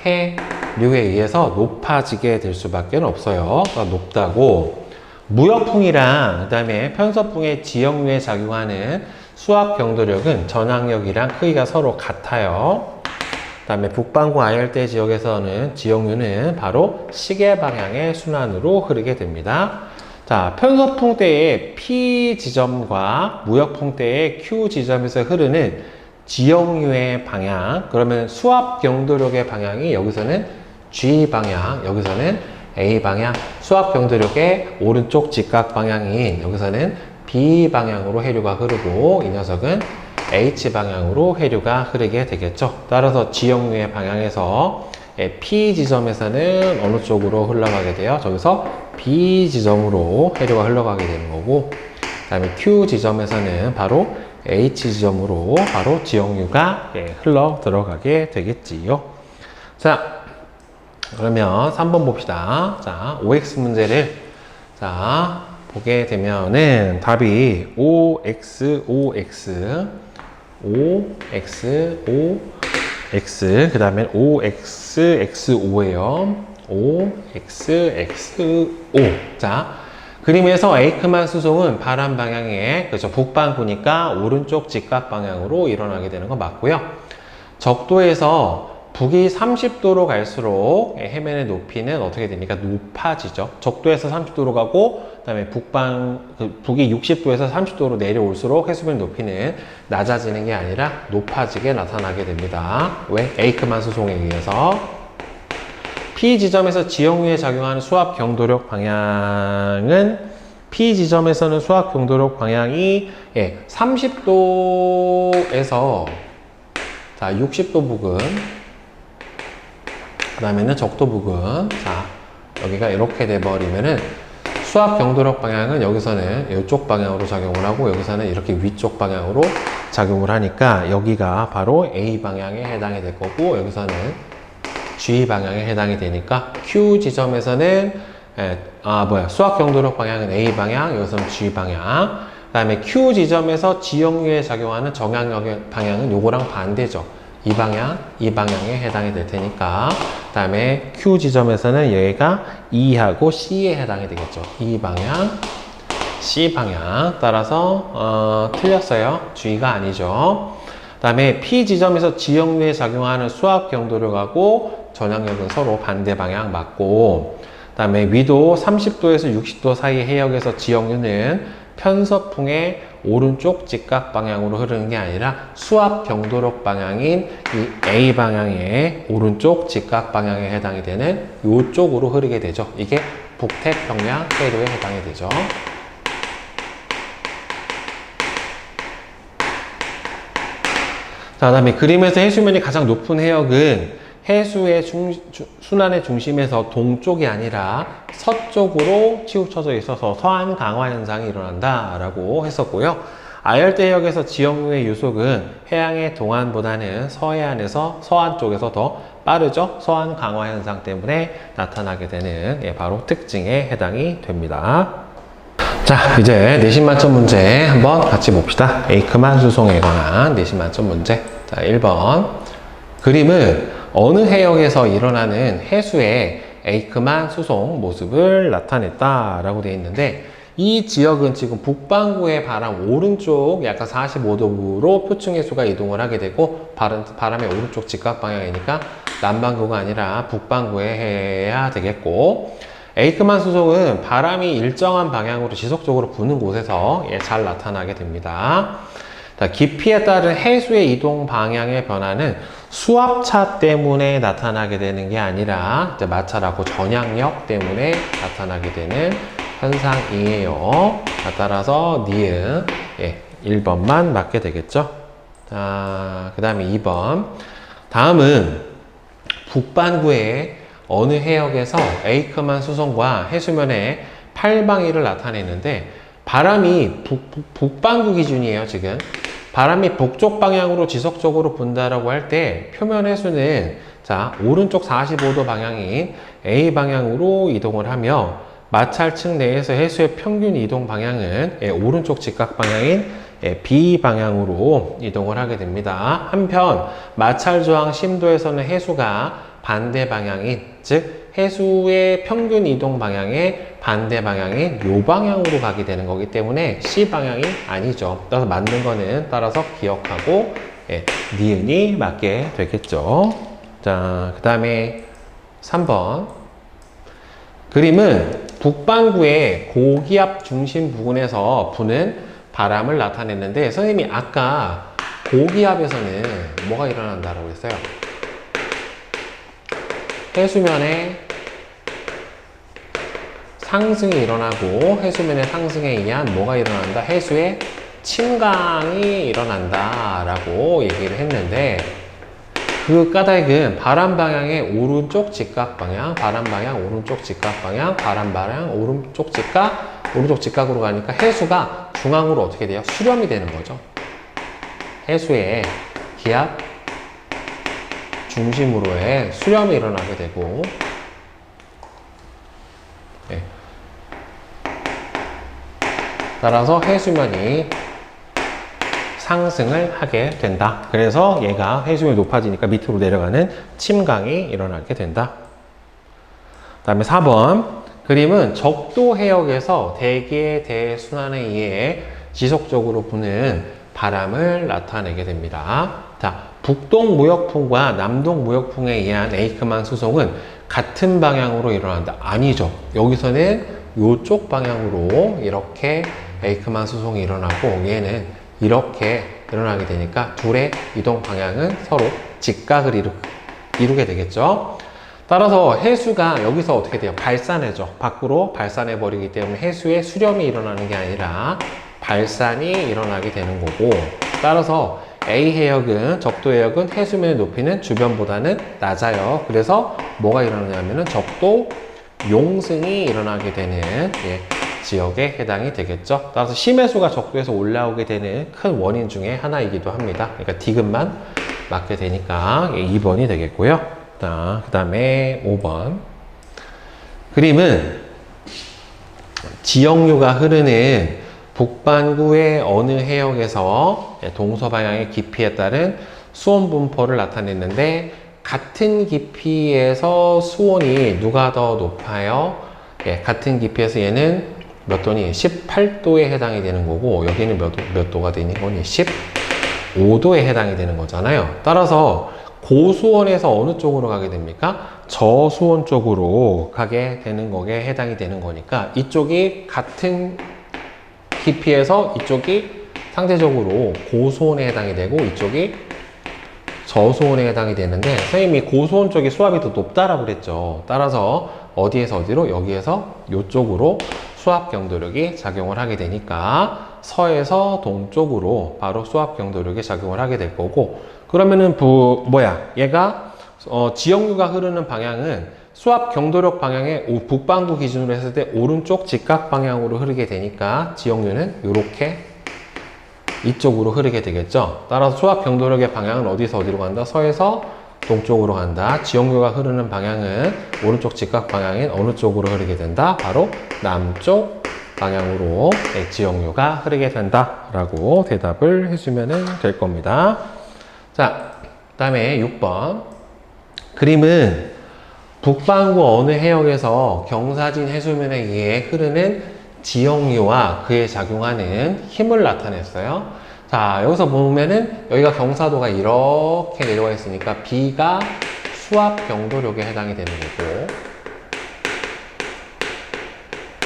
해류에 의해서 높아지게 될 수밖에 없어요. 그러니까 높다고. 무역풍이랑 그 다음에 편서풍의 지형류에 작용하는 수압 경도력은 전항력이랑 크기가 서로 같아요. 그 다음에 북반구 아열대 지역에서는 지형류는 바로 시계 방향의 순환으로 흐르게 됩니다. 자, 편서풍 때의 P 지점과 무역풍 때의 Q 지점에서 흐르는 지형류의 방향, 그러면 수압 경도력의 방향이 여기서는 G 방향, 여기서는 A 방향, 수압 경도력의 오른쪽 직각 방향인 여기서는 B 방향으로 해류가 흐르고 이 녀석은 H 방향으로 해류가 흐르게 되겠죠. 따라서 지형류의 방향에서 P 지점에서는 어느 쪽으로 흘러가게 돼요? 저기서 B 지점으로 해류가 흘러가게 되는 거고, 그 다음에 Q 지점에서는 바로 H 지점으로 바로 지형류가 흘러 들어가게 되겠지요. 자, 그러면 3번 봅시다. 자, OX 문제를 자 보게 되면은 답이 OX, OX, OX, OX, 그 다음에 OX, XO예요. OX, XO. 자, 그림에서 에이크만 수송은 바람 방향에, 그렇죠. 북반구니까 오른쪽 직각 방향으로 일어나게 되는 거 맞고요. 적도에서 북이 30도로 갈수록 해면의 높이는 어떻게 됩니까? 높아지죠. 적도에서 30도로 가고, 그 다음에 북이 60도에서 30도로 내려올수록 해수면 높이는 낮아지는 게 아니라 높아지게 나타나게 됩니다. 왜? 에이크만 수송에 의해서. P 지점에서 지형류에 작용하는 수압 경도력 방향은 P 지점에서는 수압 경도력 방향이 30도에서 자 60도 부근, 그 다음에는 적도 부근. 자, 여기가 이렇게 돼버리면은 수압 경도력 방향은 여기서는 이쪽 방향으로 작용을 하고 여기서는 이렇게 위쪽 방향으로 작용을 하니까 여기가 바로 A 방향에 해당이 될 거고 여기서는 G 방향에 해당이 되니까 Q 지점에서는 수압 경도력 방향은 A 방향, 여기서는 G 방향. 그 다음에 Q 지점에서 지형류에 작용하는 정향력 방향은 요거랑 반대죠. 이 방향에 해당이 될 테니까. 그 다음에 Q 지점에서는 얘가 E하고 C에 해당이 되겠죠. E 방향, C 방향. 따라서 틀렸어요. G가 아니죠. 그 다음에 P 지점에서 지형류에 작용하는 수압 경도력하고 전향력은 서로 반대 방향 맞고, 그 다음에 위도 30도에서 60도 사이 해역에서 지형류는 편서풍의 오른쪽 직각 방향으로 흐르는 게 아니라 수압 경도력 방향인 이 A 방향의 오른쪽 직각 방향에 해당이 되는 이쪽으로 흐르게 되죠. 이게 북태평양 해류에 해당이 되죠. 자, 그다음에 그림에서 해수면이 가장 높은 해역은 해수의 순환의 중심에서 동쪽이 아니라 서쪽으로 치우쳐져 있어서 서안 강화 현상이 일어난다 라고 했었고요. 아열대 해역에서 지역류의 유속은 해양의 동안보다는 서해안에서 서안 쪽에서 더 빠르죠. 서안 강화 현상 때문에 나타나게 되는 바로 특징에 해당이 됩니다. 자, 이제 내신 만점 문제 한번 같이 봅시다. 에이크만 수송에 관한 내신 만점 문제. 자, 1번. 그림은 어느 해역에서 일어나는 해수의 에이크만 수송 모습을 나타냈다 라고 되어 있는데, 이 지역은 지금 북반구의 바람 오른쪽 약간 45도로 표층해수가 이동을 하게 되고, 바람의 오른쪽 직각 방향이니까 남반구가 아니라 북반구에 해야 되겠고, 에이크만 수송은 바람이 일정한 방향으로 지속적으로 부는 곳에서 잘 나타나게 됩니다. 자, 깊이에 따른 해수의 이동 방향의 변화는 수압차 때문에 나타나게 되는 게 아니라 마찰하고 전향력 때문에 나타나게 되는 현상이에요. 따라서 니은 1번만 맞게 되겠죠. 자, 그 다음에 2번. 다음은 북반구의 어느 해역에서 에이크만 수송과 해수면의 팔방위를 나타내는데, 바람이 북반구 기준이에요. 지금 바람이 북쪽 방향으로 지속적으로 분다라고 할 때 표면 해수는 자 오른쪽 45도 방향인 A 방향으로 이동을 하며, 마찰층 내에서 해수의 평균 이동 방향은 오른쪽 직각 방향인 B 방향으로 이동을 하게 됩니다. 한편 마찰 저항 심도에서는 해수가 반대 방향인, 즉 해수의 평균 이동 방향의 반대 방향인 요 방향으로 가게 되는 거기 때문에 C 방향이 아니죠. 따라서 맞는 거는 따라서 기억하고 니은이 맞게 되겠죠. 자, 그 다음에 3번. 그림은 북반구의 고기압 중심 부근에서 부는 바람을 나타냈는데, 선생님이 아까 고기압에서는 뭐가 일어난다라고 했어요? 해수면에 상승이 일어나고, 해수면의 상승에 의한 뭐가 일어난다? 해수의 침강이 일어난다 라고 얘기를 했는데, 그 까닭은 바람 방향의 오른쪽 직각 방향, 바람 방향 오른쪽 직각 방향, 바람 방향 오른쪽 직각으로 가니까 해수가 중앙으로 어떻게 돼요? 수렴이 되는 거죠. 해수의 기압 중심으로의 수렴이 일어나게 되고, 따라서 해수면이 상승을 하게 된다. 그래서 얘가 해수면이 높아지니까 밑으로 내려가는 침강이 일어나게 된다. 그 다음에 4번. 그림은 적도 해역에서 대기의 대순환에 의해 지속적으로 부는 바람을 나타내게 됩니다. 자, 북동 무역풍과 남동 무역풍에 의한 에이크만 수송은 같은 방향으로 일어난다. 아니죠. 여기서는 이쪽 방향으로 이렇게 에이크만 수송이 일어나고, 얘는 이렇게 일어나게 되니까 둘의 이동 방향은 서로 직각을 이루게 되겠죠. 따라서 해수가 여기서 어떻게 돼요? 발산해져. 밖으로 발산해 버리기 때문에 해수의 수렴이 일어나는 게 아니라 발산이 일어나게 되는 거고, 따라서 A 해역은, 적도 해역은 해수면의 높이는 주변보다는 낮아요. 그래서 뭐가 일어나냐면은 적도 용승이 일어나게 되는 지역에 해당이 되겠죠. 따라서 심해수가 적도에서 올라오게 되는 큰 원인 중에 하나이기도 합니다. 그러니까 디귿만 맞게 되니까 2번이 되겠고요. 자, 그 다음에 5번. 그림은 지역류가 흐르는 북반구의 어느 해역에서 동서방향의 깊이에 따른 수온 분포를 나타냈는데, 같은 깊이에서 수온이 누가 더 높아요? 같은 깊이에서 얘는 몇 도니? 18도에 해당이 되는 거고, 여기는 몇 도가 되니? 이거는 15도에 해당이 되는 거잖아요. 따라서 고수온에서 어느 쪽으로 가게 됩니까? 저수온 쪽으로 가게 되는 거에 해당이 되는 거니까, 이쪽이 같은 깊이에서 이쪽이 상대적으로 고수온에 해당이 되고, 이쪽이 저수온에 해당이 되는데, 선생님이 고수온 쪽이 수압이 더 높다라고 그랬죠. 따라서 어디에서 어디로? 여기에서 이쪽으로 수압 경도력이 작용을 하게 되니까 서에서 동쪽으로 바로 수압 경도력이 작용을 하게 될 거고, 그러면은 얘가 지역류가 흐르는 방향은 수압 경도력 방향의 북반구 기준으로 했을 때 오른쪽 직각 방향으로 흐르게 되니까 지역류는 이렇게 이쪽으로 흐르게 되겠죠. 따라서 수압 경도력의 방향은 어디서 어디로 간다? 서에서 동쪽으로 간다. 지역류가 흐르는 방향은 오른쪽 직각 방향인 어느 쪽으로 흐르게 된다? 바로 남쪽 방향으로 지역류가 흐르게 된다 라고 대답을 해주면 될 겁니다. 자, 그 다음에 6번 그림은 북반구 어느 해역에서 경사진 해수면에 의해 흐르는 지역류와 그에 작용하는 힘을 나타냈어요. 자, 여기서 보면은 여기가 경사도가 이렇게 내려와 있으니까 B가 수압 경도력에 해당이 되는 거고,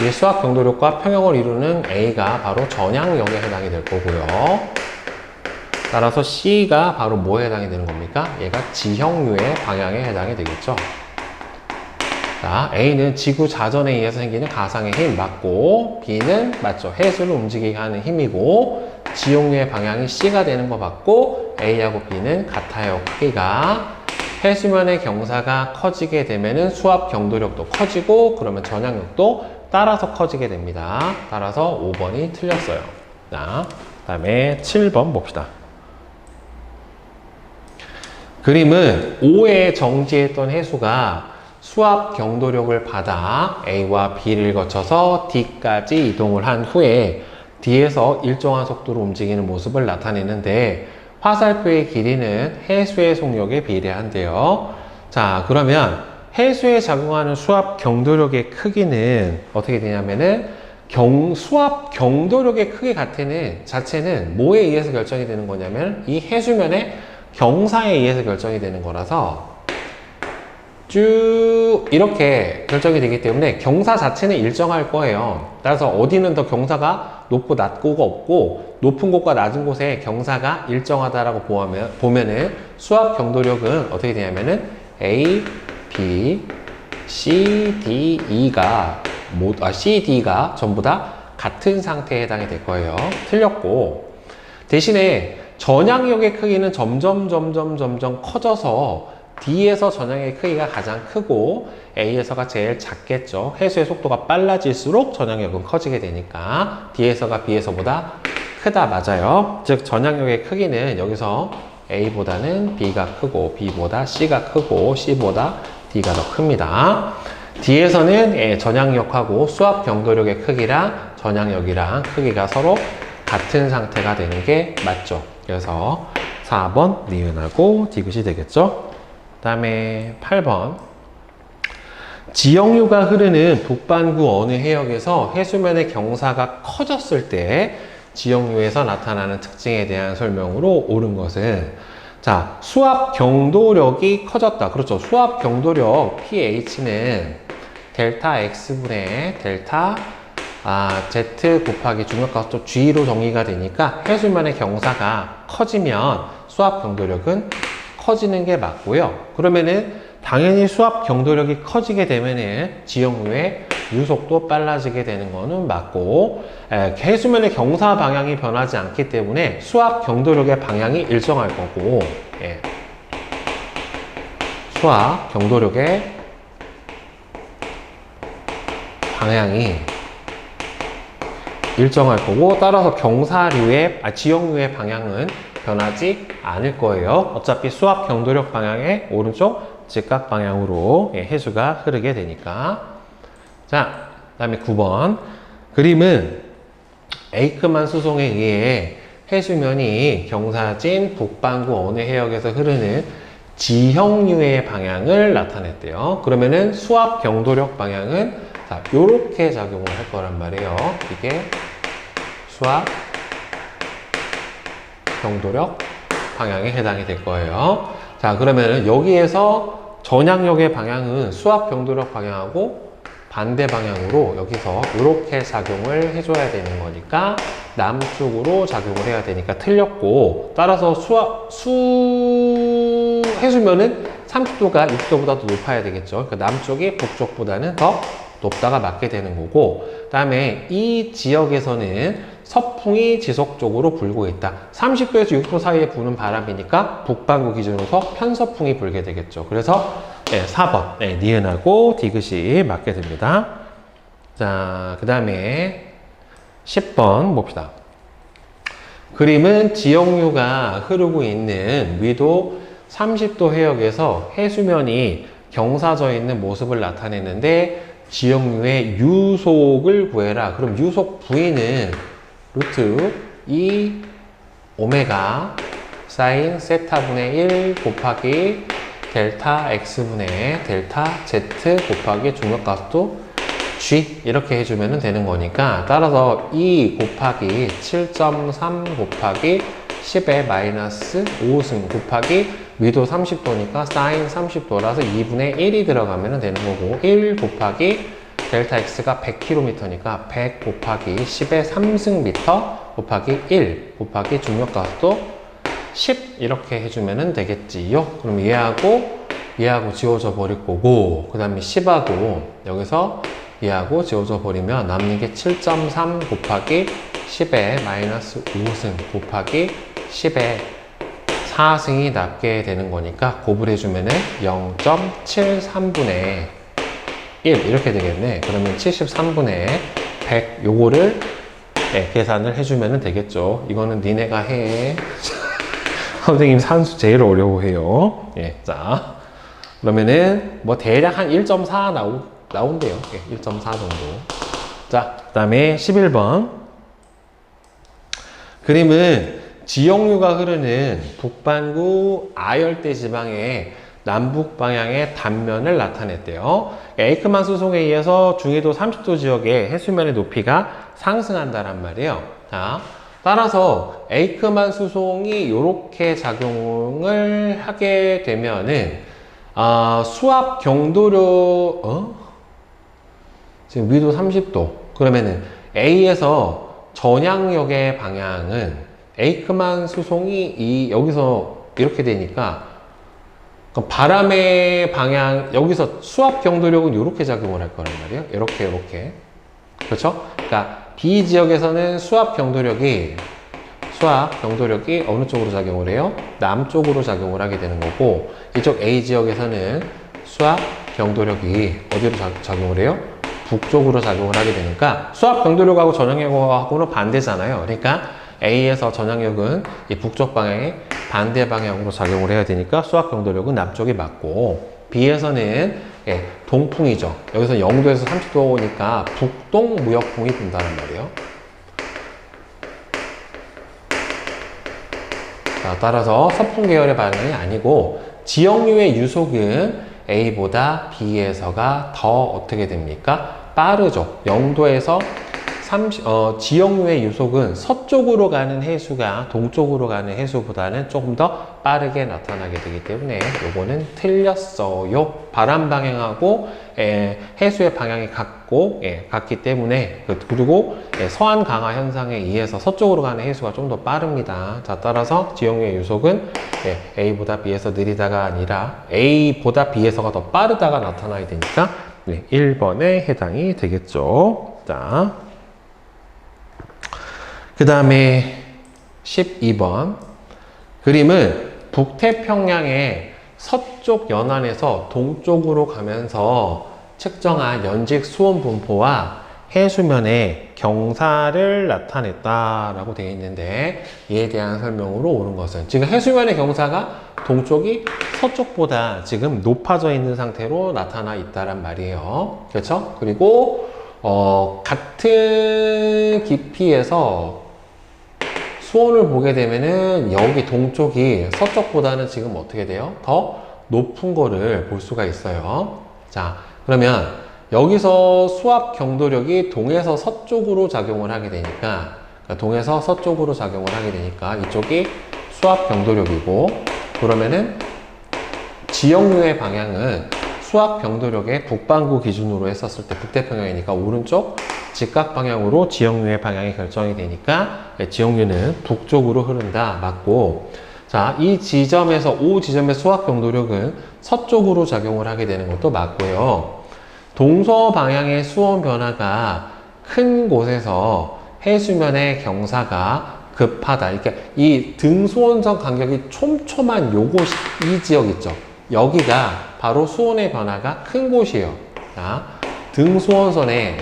이 수압 경도력과 평형을 이루는 A가 바로 전향력에 해당이 될 거고요. 따라서 C가 바로 뭐에 해당이 되는 겁니까? 얘가 지형류의 방향에 해당이 되겠죠. 자, A는 지구 자전에 의해서 생기는 가상의 힘 맞고, B는 맞죠. 해수를 움직이게 하는 힘이고, 지형류의 방향이 C가 되는 거 맞고, A하고 B는 같아요. 크기가. 해수면의 경사가 커지게 되면은 수압 경도력도 커지고, 그러면 전향력도 따라서 커지게 됩니다. 따라서 5번이 틀렸어요. 자, 그 다음에 7번 봅시다. 그림은 O에 정지했던 해수가 수압 경도력을 받아 A와 B를 거쳐서 D까지 이동을 한 후에 D에서 일정한 속도로 움직이는 모습을 나타내는데 화살표의 길이는 해수의 속력에 비례한대요. 자, 그러면 해수에 작용하는 수압 경도력의 크기는 어떻게 되냐면은 수압 경도력의 크기 자체는 뭐에 의해서 결정이 되는 거냐면 이 해수면의 경사에 의해서 결정이 되는 거라서 쭉 이렇게 결정이 되기 때문에 경사 자체는 일정할 거예요. 따라서 어디는 더 경사가 높고 낮고가 없고 높은 곳과 낮은 곳에 경사가 일정하다라고 보면은 수압 경도력은 어떻게 되냐면은 A, B, C, D, E가 C, D가 전부 다 같은 상태에 해당이 될 거예요. 틀렸고 대신에 전향력의 크기는 점점 커져서 D에서 전향의 크기가 가장 크고 A에서가 제일 작겠죠. 해수의 속도가 빨라질수록 전향력은 커지게 되니까 D에서가 B에서보다 크다 맞아요. 즉 전향력의 크기는 여기서 A보다는 B가 크고 B보다 C가 크고 C보다 D가 더 큽니다. D에서는 전향력하고 수압 경도력의 크기랑 전향력이랑 크기가 서로 같은 상태가 되는 게 맞죠. 그래서 4번 니은하고 디귿이 되겠죠. 그 다음에 8번 지역류가 흐르는 북반구 어느 해역에서 해수면의 경사가 커졌을 때 지역류에서 나타나는 특징에 대한 설명으로 옳은 것은 자, 수압 경도력이 커졌다. 그렇죠. 수압 경도력 pH는 델타 X분의 델타 Z 곱하기 중력가속도 G로 정의가 되니까 해수면의 경사가 커지면 수압 경도력은 커지는 게 맞고요. 그러면은 당연히 수압 경도력이 커지게 되면은 지역류의 유속도 빨라지게 되는 거는 맞고 해수면의 경사 방향이 변하지 않기 때문에 수압 경도력의 방향이 일정할 거고 수압 경도력의 방향이 일정할 거고 따라서 지역류의 방향은 변하지 않을 거예요. 어차피 수압 경도력 방향의 오른쪽 직각 방향으로 해수가 흐르게 되니까. 자, 그 다음에 9번 그림은 에이크만 수송에 의해 해수면이 경사진 북반구 어느 해역에서 흐르는 지형류의 방향을 나타냈대요. 그러면은 수압 경도력 방향은 자, 요렇게 작용을 할 거란 말이에요. 이게 수압 경도력 방향에 해당이 될 거예요. 자, 그러면은 여기에서 전향력의 방향은 수압 경도력 방향하고 반대 방향으로 여기서 이렇게 작용을 해줘야 되는 거니까 남쪽으로 작용을 해야 되니까 틀렸고 따라서 해수면은 30도가 60도보다 더 높아야 되겠죠. 그러니까 남쪽이 북쪽보다는 더 높다가 맞게 되는 거고 그 다음에 이 지역에서는 서풍이 지속적으로 불고 있다. 30도에서 60도 사이에 부는 바람이니까 북반구 기준으로서 편서풍이 불게 되겠죠. 그래서 4번 니은하고 디귿이 맞게 됩니다. 자, 그 다음에 10번 봅시다. 그림은 지역류가 흐르고 있는 위도 30도 해역에서 해수면이 경사져 있는 모습을 나타내는데 지역류의 유속을 구해라. 그럼 유속 V는 루트 2 오메가 사인 세타분의 1 곱하기 델타 X분의 델타 Z 곱하기 중력가속도 G 이렇게 해주면 되는 거니까 따라서 2 곱하기 7.3 곱하기 10의 마이너스 5승 곱하기 위도 30도니까 사인 30도라서 2분의 1이 들어가면 되는 거고 1 곱하기 델타 X가 100km니까 100 곱하기 10의 3승미터 곱하기 1 곱하기 중력가속도 10 이렇게 해주면 되겠지요. 그럼 얘하고 지워져 버릴 거고 그 다음에 10하고 여기서 얘하고 지워져 버리면 남는 게 7.3 곱하기 10의 마이너스 5승 곱하기 10의 4승이 남게 되는 거니까 곱을 해주면은 0.73분의 1 이렇게 되겠네. 그러면 73분의 100 요거를 계산을 해주면 되겠죠. 이거는 니네가 해. 선생님 산수 제일 어려워해요. 자 그러면은 뭐 대략 한 1.4 나온대요. 1.4 정도. 자, 그 다음에 11번. 그림은 지역류가 흐르는 북반구 아열대 지방의 남북 방향의 단면을 나타냈대요. 에이크만 수송에 의해서 중위도 30도 지역의 해수면의 높이가 상승한다란 말이에요. 자, 따라서 에이크만 수송이 이렇게 작용을 하게 되면은 수압 경도력 지금 위도 30도 그러면은 A에서 전향역의 방향은 에이크만 수송이 여기서 이렇게 되니까 바람의 방향 여기서 수압 경도력은 이렇게 작용을 할 거란 말이에요. 이렇게 그렇죠? 그러니까 B 지역에서는 수압 경도력이 어느 쪽으로 작용을 해요? 남쪽으로 작용을 하게 되는 거고 이쪽 A 지역에서는 수압 경도력이 어디로 작용을 해요? 북쪽으로 작용을 하게 되니까 수압 경도력하고 전향력하고는 반대잖아요. 그러니까 A에서 전향력은 이 북쪽 방향의 반대 방향으로 작용을 해야 되니까 수압 경도력은 남쪽이 맞고 B에서는 동풍이죠. 여기서 0도에서 30도 오니까 북동 무역풍이 분다는 말이에요. 자, 따라서 서풍 계열의 반응이 아니고 지역류의 유속은 A보다 B에서가 더 어떻게 됩니까? 빠르죠. 0도에서 지역류의 유속은 서쪽으로 가는 해수가 동쪽으로 가는 해수보다는 조금 더 빠르게 나타나게 되기 때문에 요거는 틀렸어요. 바람 방향하고 해수의 방향이 같기 때문에 그리고 서한 강하 현상에 의해서 서쪽으로 가는 해수가 좀 더 빠릅니다. 자, 따라서 지역류의 유속은 A보다 B에서 느리다가 아니라 A보다 B에서가 더 빠르다가 나타나야 되니까 1번에 해당이 되겠죠. 자, 그 다음에 12번 그림은 북태평양의 서쪽 연안에서 동쪽으로 가면서 측정한 연직 수온 분포와 해수면의 경사를 나타냈다라고 되어 있는데 이에 대한 설명으로 옳은 것은 지금 해수면의 경사가 동쪽이 서쪽보다 지금 높아져 있는 상태로 나타나 있다란 말이에요. 그렇죠? 그리고 같은 깊이에서 수온을 보게 되면은 여기 동쪽이 서쪽보다는 지금 어떻게 돼요? 더 높은 거를 볼 수가 있어요. 자, 그러면 여기서 수압 경도력이 동에서 서쪽으로 작용을 하게 되니까 동에서 서쪽으로 작용을 하게 되니까 이쪽이 수압 경도력이고 그러면은 지역류의 방향은 수압 경도력의 북반구 기준으로 했었을 때 북태평양이니까 오른쪽 직각 방향으로 지역류의 방향이 결정이 되니까 지역류는 북쪽으로 흐른다 맞고 자, 이 지점에서 O 지점의 수압 경도력은 서쪽으로 작용을 하게 되는 것도 맞고요. 동서 방향의 수온 변화가 큰 곳에서 해수면의 경사가 급하다. 그러니까 이 등수온선 간격이 촘촘한 요곳 이 지역 있죠. 여기가 바로 수온의 변화가 큰 곳이에요. 자, 등수온선의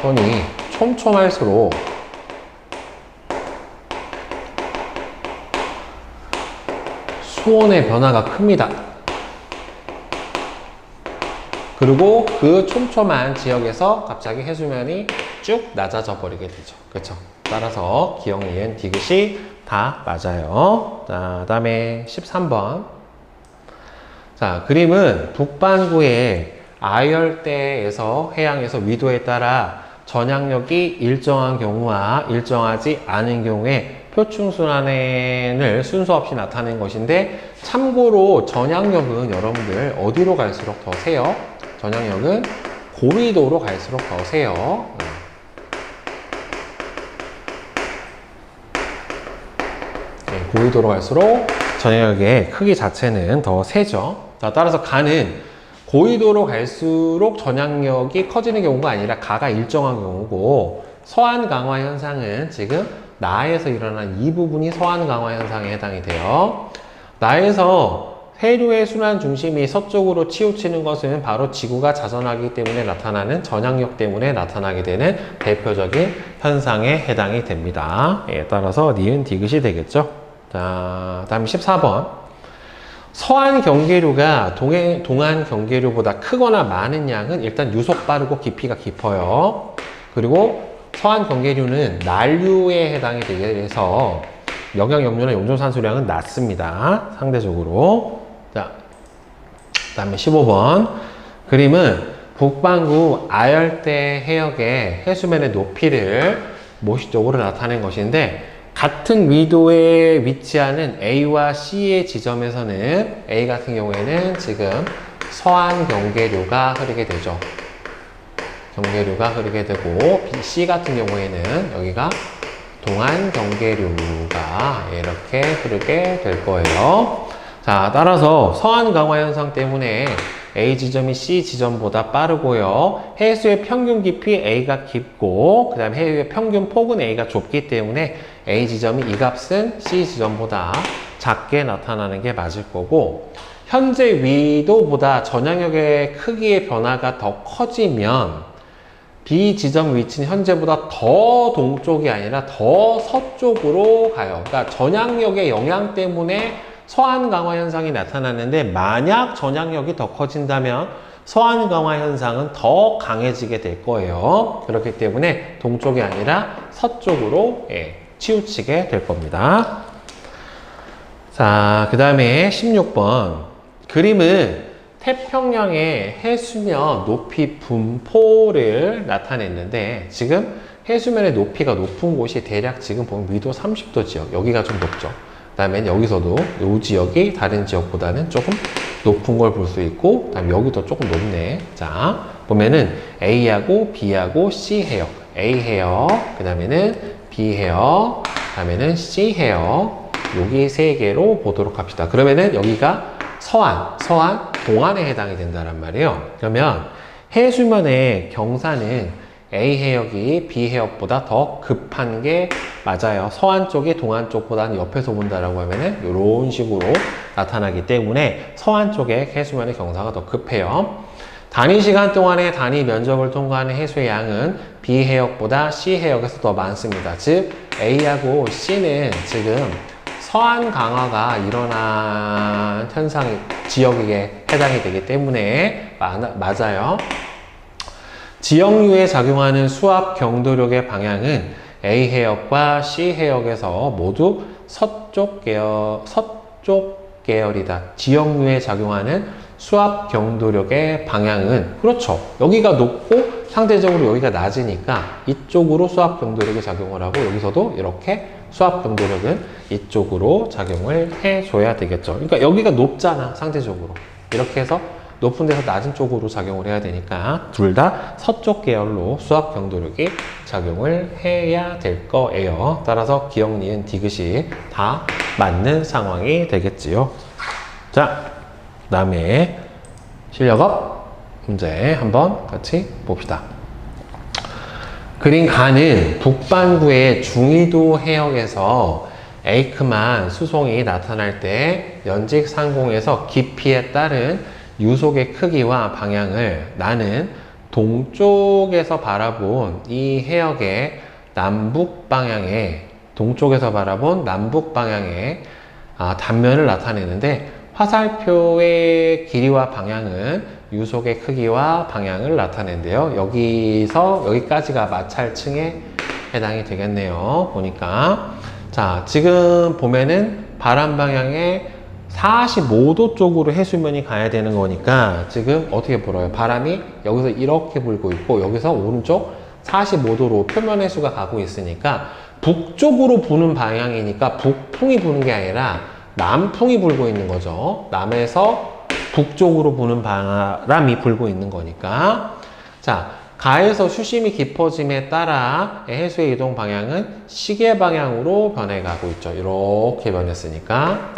선이 촘촘할수록 수온의 변화가 큽니다. 그리고 그 촘촘한 지역에서 갑자기 해수면이 쭉 낮아져 버리게 되죠. 그렇죠? 따라서 기억, 니은, 디귿이 다 맞아요. 자, 다음에 13번. 자, 그림은 북반구의 아열대에서 해양에서 위도에 따라 전향력이 일정한 경우와 일정하지 않은 경우에 표충순환을 순서 없이 나타낸 것인데, 참고로 전향력은 여러분들 어디로 갈수록 더 세요? 전향력은 고위도로 갈수록 더 세요. 네, 고위도로 갈수록 전향력의 크기 자체는 더 세죠. 자, 따라서 가는 고위도로 갈수록 전향력이 커지는 경우가 아니라 가가 일정한 경우고, 서안 강화 현상은 지금 나에서 일어난 이 부분이 서안 강화 현상에 해당이 돼요. 나에서 해류의 순환 중심이 서쪽으로 치우치는 것은 바로 지구가 자전하기 때문에 나타나는 전향력 때문에 나타나게 되는 대표적인 현상에 해당이 됩니다. 예, 따라서 니은 디귿이 되겠죠. 자, 다음 14번. 서안 경계류가 동안 경계류보다 크거나 많은 양은 일단 유속 빠르고 깊이가 깊어요. 그리고 서안 경계류는 난류에 해당이 돼서 영양 염료나 용존산소량은 낮습니다. 상대적으로. 자, 다음에 15번. 그림은 북반구 아열대 해역의 해수면의 높이를 모식적으로 나타낸 것인데, 같은 위도에 위치하는 A와 C의 지점에서는 A 같은 경우에는 지금 서안 경계류가 흐르게 되죠. 경계류가 흐르게 되고, C 같은 경우에는 여기가 동안 경계류가 이렇게 흐르게 될 거예요. 자, 따라서 서안 강화 현상 때문에 A 지점이 C 지점보다 빠르고요. 해수의 평균 깊이 A가 깊고, 그 다음에 해수의 평균 폭은 A가 좁기 때문에 A 지점이 이 값은 C 지점보다 작게 나타나는 게 맞을 거고, 현재 위도보다 전향력의 크기의 변화가 더 커지면 B 지점 위치는 현재보다 더 동쪽이 아니라 더 서쪽으로 가요. 그러니까 전향력의 영향 때문에 서안 강화 현상이 나타났는데, 만약 전향력이 더 커진다면 서안 강화 현상은 더 강해지게 될 거예요. 그렇기 때문에 동쪽이 아니라 서쪽으로 치우치게 될 겁니다. 자, 그 다음에 16번. 그림은 태평양의 해수면 높이 분포를 나타냈는데, 지금 해수면의 높이가 높은 곳이 대략 지금 보면 위도 30도 지역, 여기가 좀 높죠. 그 다음에 여기서도 이 지역이 다른 지역보다는 조금 높은 걸 볼 수 있고, 그 다음에 여기도 조금 높네. 자, 보면은 A하고 B하고 C 해역, A 해역, 그 다음에는 B 해역, 그 다음에는 C 해역, 여기 세 개로 보도록 합시다. 그러면은 여기가 서안, 동안에 해당이 된다란 말이에요. 그러면 해수면의 경사는 A 해역이 B 해역보다 더 급한 게 맞아요. 서안 쪽이 동안 쪽보다는 옆에서 본다라고 하면은 이런 식으로 나타나기 때문에 서안 쪽의 해수면의 경사가 더 급해요. 단위 시간 동안에 단위 면적을 통과하는 해수의 양은 B 해역보다 C 해역에서 더 많습니다. 즉 A하고 C는 지금 서안 강화가 일어난 현상 지역에 해당이 되기 때문에 맞아요. 지역류에 작용하는 수압 경도력의 방향은 A 해역과 C 해역에서 모두 서쪽 계열이다. 지역류에 작용하는 수압 경도력의 방향은, 그렇죠. 여기가 높고 상대적으로 여기가 낮으니까 이쪽으로 수압 경도력이 작용을 하고, 여기서도 이렇게 수압 경도력은 이쪽으로 작용을 해줘야 되겠죠. 그러니까 여기가 높잖아, 상대적으로. 이렇게 해서 높은 데서 낮은 쪽으로 작용을 해야 되니까 둘 다 서쪽 계열로 수압 경도력이 작용을 해야 될 거예요. 따라서 기억, 니은, 디귿이 다 맞는 상황이 되겠지요. 자, 그 다음에 실력업 문제 한번 같이 봅시다. 그린 가는 북반구의 중위도 해역에서 에이크만 수송이 나타날 때 연직 상공에서 깊이에 따른 유속의 크기와 방향을 나는 동쪽에서 바라본 이 해역의 남북 방향에, 동쪽에서 바라본 남북 방향에 단면을 나타내는데 화살표의 길이와 방향은 유속의 크기와 방향을 나타낸대요. 여기서 여기까지가 마찰층에 해당이 되겠네요. 보니까. 자, 지금 보면은 바람 방향에 45도 쪽으로 해수면이 가야 되는 거니까 지금 어떻게 불어요? 바람이 여기서 이렇게 불고 있고 여기서 오른쪽 45도로 표면 해수가 가고 있으니까 북쪽으로 부는 방향이니까 북풍이 부는 게 아니라 남풍이 불고 있는 거죠. 남에서 북쪽으로 부는 바람이 불고 있는 거니까. 자, 가에서 수심이 깊어짐에 따라 해수의 이동 방향은 시계 방향으로 변해가고 있죠. 이렇게 변했으니까.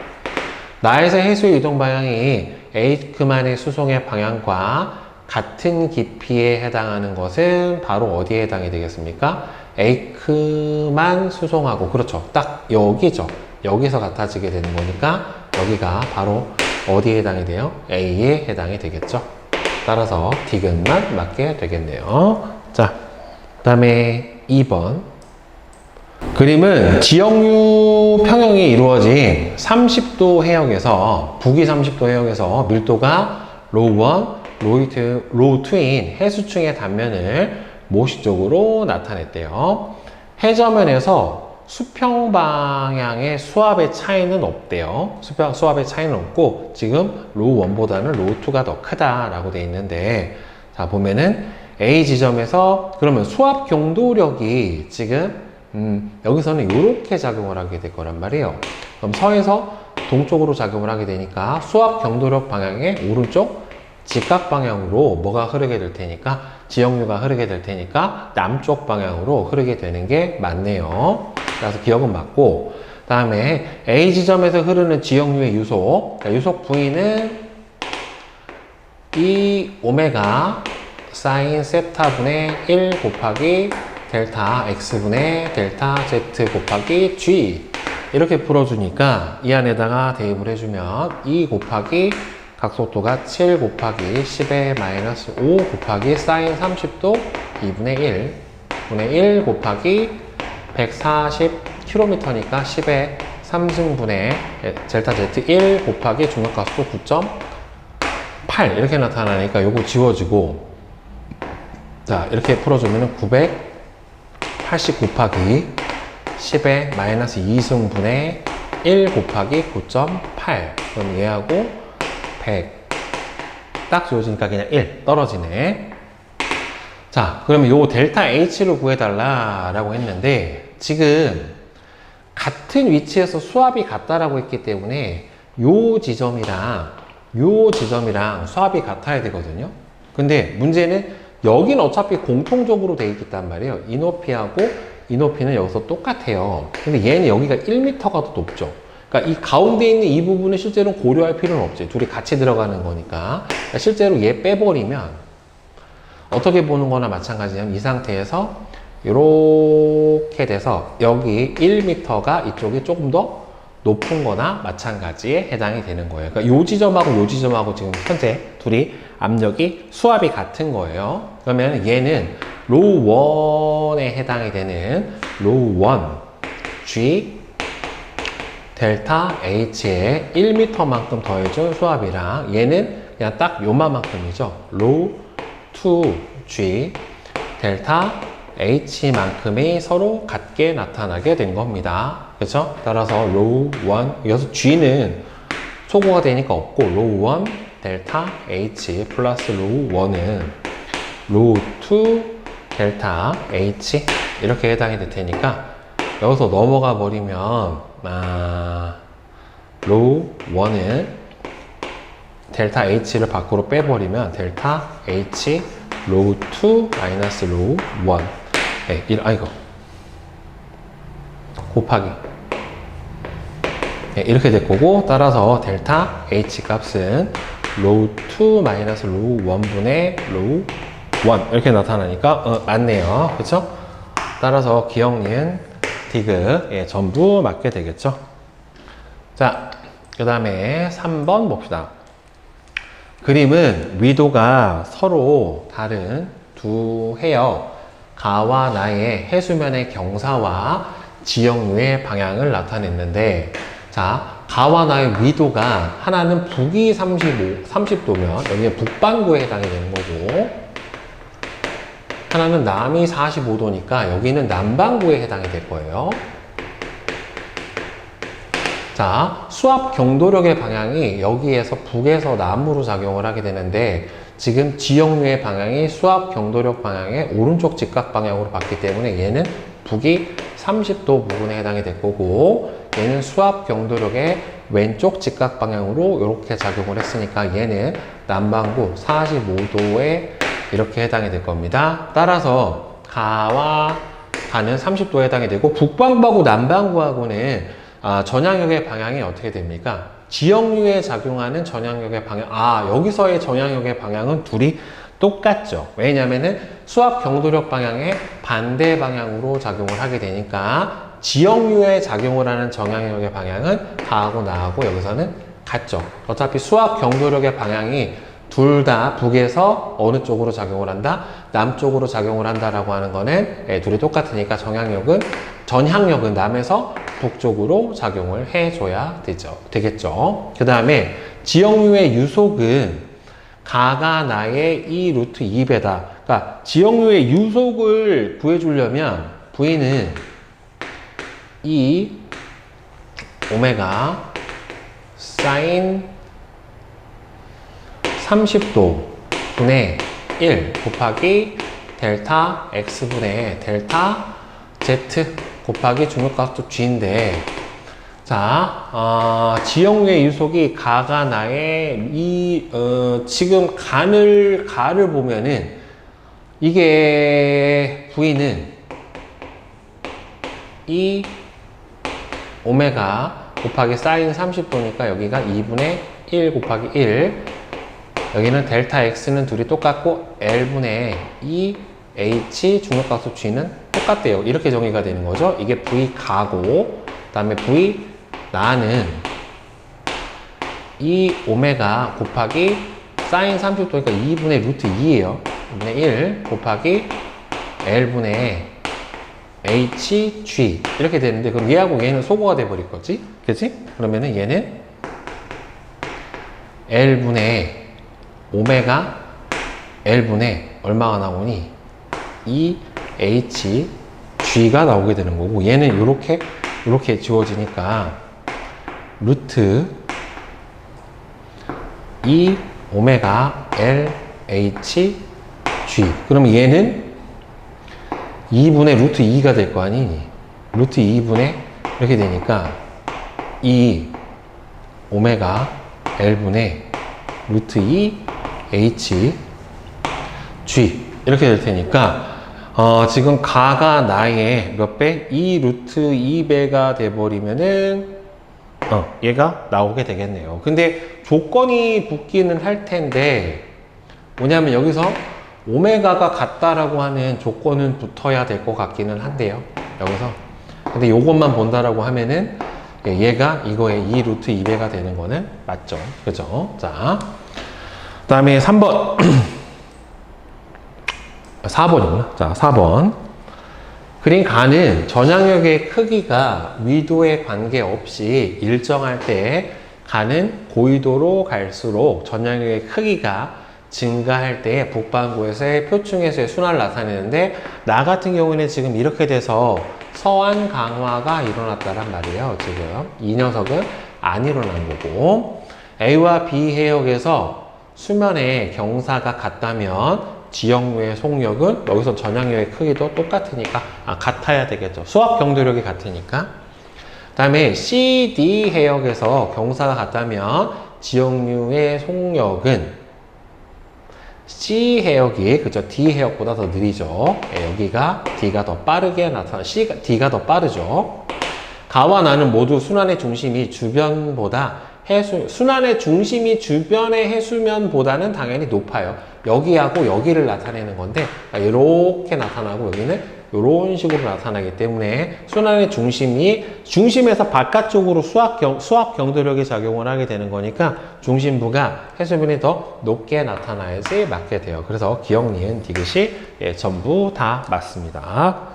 나에서 해수의 이동 방향이 H만의 수송의 방향과 같은 깊이에 해당하는 것은 바로 어디에 해당이 되겠습니까? H만 수송하고, 그렇죠. 딱 여기죠. 여기서 같아지게 되는 거니까 여기가 바로 어디에 해당이 돼요? A에 해당이 되겠죠. 따라서 디귿만 맞게 되겠네요. 자, 그 다음에 2번. 그림은 지역류 평형이 이루어진 30도 해역에서, 북위 30도 해역에서 밀도가 로1, 로2인 해수층의 단면을 모식적으로 나타냈대요. 해저면에서 수평 방향의 수압의 차이는 없대요. 수압의 차이는 없고 지금 로1보다는 로2가 더 크다라고 돼 있는데, 자 보면은 A 지점에서 그러면 수압 경도력이 지금 여기서는 이렇게 작용을 하게 될 거란 말이에요. 그럼 서에서 동쪽으로 작용을 하게 되니까 수압 경도력 방향의 오른쪽 직각 방향으로 뭐가 흐르게 될 테니까, 지역류가 흐르게 될 테니까 남쪽 방향으로 흐르게 되는 게 맞네요. 그래서 기억은 맞고, 그 다음에 A 지점에서 흐르는 지역류의 유속, 유속 부위는 이 오메가 사인 세타분의 1 곱하기 델타 x분의 델타 z 곱하기 g, 이렇게 풀어주니까 이 안에다가 대입을 해주면 2 곱하기 각속도가 7 곱하기 10의 마이너스 5 곱하기 사인 30도 2분의 1 분의 1 곱하기 140km니까 10의 3승분의 델타 z 1 곱하기 중력가속도 9.8 이렇게 나타나니까 요거 지워지고, 자 이렇게 풀어주면 980 곱하기 10의 마이너스 2승분의 1 곱하기 9.8, 그럼 얘하고 100 딱 지워지니까 그냥 1 떨어지네. 자 그러면 요 델타 H를 구해달라 라고 했는데, 지금 같은 위치에서 수압이 같다라고 했기 때문에 요 지점이랑 수압이 같아야 되거든요. 근데 문제는 여긴 어차피 공통적으로 돼 있단 말이에요. 이 높이하고 이 높이는 여기서 똑같아요. 근데 얘는 여기가 1m가 더 높죠. 그러니까 이 가운데 있는 이 부분은 실제로 고려할 필요는 없지. 둘이 같이 들어가는 거니까. 그러니까 실제로 얘 빼버리면 어떻게 보는 거나 마찬가지냐면 이 상태에서 이렇게 돼서 여기 1m가 이쪽이 조금 더 높은 거나 마찬가지에 해당이 되는 거예요. 그러니까 요 지점하고 요 지점하고 지금 현재 둘이 압력이 수압이 같은 거예요. 그러면 얘는 로1에 해당이 되는 로1 G 델타 H에 1m만큼 더해준 수압이랑, 얘는 그냥 딱 요만큼이죠. 로2 G 델타 H만큼이 서로 같게 나타나게 된 겁니다. 그렇죠? 따라서 로1, 여기서 G는 소거가 되니까 없고, 로1 델타 H 플러스 로1은 로2 델타 H 이렇게 해당이 될 테니까 여기서 넘어가 버리면 로1은 델타 H를 밖으로 빼버리면 델타 H 로2 마이너스 로1 아이고 곱하기 이렇게 될 거고, 따라서 델타 H 값은 로2 마이너스 로1 분의 로1 이렇게 나타나니까 맞네요. 그쵸? 따라서 기억, 니은, 디귿 전부 맞게 되겠죠. 자, 그 다음에 3번 봅시다. 그림은 위도가 서로 다른 두 해역 가와 나의 해수면의 경사와 지역류의 방향을 나타냈는데, 자 가와 나의 위도가 하나는 북이 30도면 여기는 북반구에 해당이 되는 거고, 하나는 남이 45도니까 여기는 남반구에 해당이 될 거예요. 자, 수압 경도력의 방향이 여기에서 북에서 남으로 작용을 하게 되는데, 지금 지역류의 방향이 수압 경도력 방향의 오른쪽 직각 방향으로 봤기 때문에 얘는 북이 30도 부분에 해당이 될 거고, 얘는 수압 경도력의 왼쪽 직각 방향으로 이렇게 작용을 했으니까 얘는 남반구 45도에 이렇게 해당이 될 겁니다. 따라서 가와 가는 30도에 해당이 되고, 북반구하고 남반구하고는 전향력의 방향이 어떻게 됩니까? 지역류에 작용하는 전향력의 방향, 여기서의 전향력의 방향은 둘이 똑같죠. 왜냐면은 수압 경도력 방향의 반대 방향으로 작용을 하게 되니까 지역류에 작용을 하는 전향력의 방향은 가하고 나하고 여기서는 같죠. 어차피 수압 경도력의 방향이 둘 다 북에서 어느 쪽으로 작용을 한다? 남쪽으로 작용을 한다라고 하는 거는 둘이 똑같으니까 전향력은 남에서 북쪽으로 작용을 해줘야 되겠죠. 그 다음에 지역류의 유속은 가가 나의 2 루트 2배다. 그러니까 지역류의 유속을 구해주려면 V는 2 오메가 사인 30도 분의 1 곱하기 델타 x분의 델타 z 곱하기 중력각도 g인데, 자, 지역류의 유속이 가가 나의 지금 가를 보면은 이게 V는 2 오메가 곱하기 사인 30도니까 여기가 2분의 1 곱하기 1, 여기는 델타 x는 둘이 똑같고 L분의 2h 중력각수 g는 똑같대요. 이렇게 정의가 되는 거죠. 이게 V 가고, 그 다음에 V 나는 2 오메가 곱하기 사인 30도니까 2분의 루트 2예요. 2분의 1 곱하기 L분의 HG 이렇게 되는데, 그럼 얘하고 얘는 소거가 돼버릴 거지? 그치? 그러면은 얘는 L분의 오메가 L분의 얼마가 나오니? 2HG가 나오게 되는 거고, 얘는 이렇게 지워지니까 루트 2 오메가 LHG. 그러면 얘는 2분의 루트 2가 될 거 아니니? 루트 2분의 이렇게 되니까 2 오메가 L분의 루트 2 HG 이렇게 될 테니까 지금 가가 나의 몇 배? 2 루트 2배가 돼버리면은 얘가 나오게 되겠네요. 근데 조건이 붙기는 할 텐데, 뭐냐면 여기서 오메가가 같다라고 하는 조건은 붙어야 될 것 같기는 한데요. 여기서. 근데 요것만 본다라고 하면은 얘가 이거의 2 루트 2배가 되는 거는 맞죠. 그죠? 자, 그 다음에 3번. 4번이구나. 자, 4번. 그린 가는 전향력의 크기가 위도에 관계없이 일정할 때 가는 고위도로 갈수록 전향력의 크기가 증가할 때 북반구에서의 표층에서의 순환을 나타내는데, 나 같은 경우는 지금 이렇게 돼서 서안 강화가 일어났다란 말이에요. 지금 이 녀석은 안 일어난 거고, A와 B 해역에서 수면의 경사가 같다면 지역류의 속력은 여기서 전향력의 크기도 똑같으니까 같아야 되겠죠. 수압 경도력이 같으니까. 그 다음에 C, D 해역에서 경사가 같다면 지역류의 속력은 C 해역이 그죠? D 해역보다 더 느리죠. 여기가 D가 더 빠르게 나타나, D가 더 빠르죠. 가와 나는 모두 순환의 중심이 주변보다 순환의 중심이 주변의 해수면보다는 당연히 높아요. 여기하고 여기를 나타내는 건데, 이렇게 나타나고 여기는 이런 식으로 나타나기 때문에 순환의 중심에서 바깥쪽으로 수압 경도력이 작용을 하게 되는 거니까 중심부가 해수면이 더 높게 나타나야지 맞게 돼요. 그래서 기억, 니은, 디귿이 전부 다 맞습니다.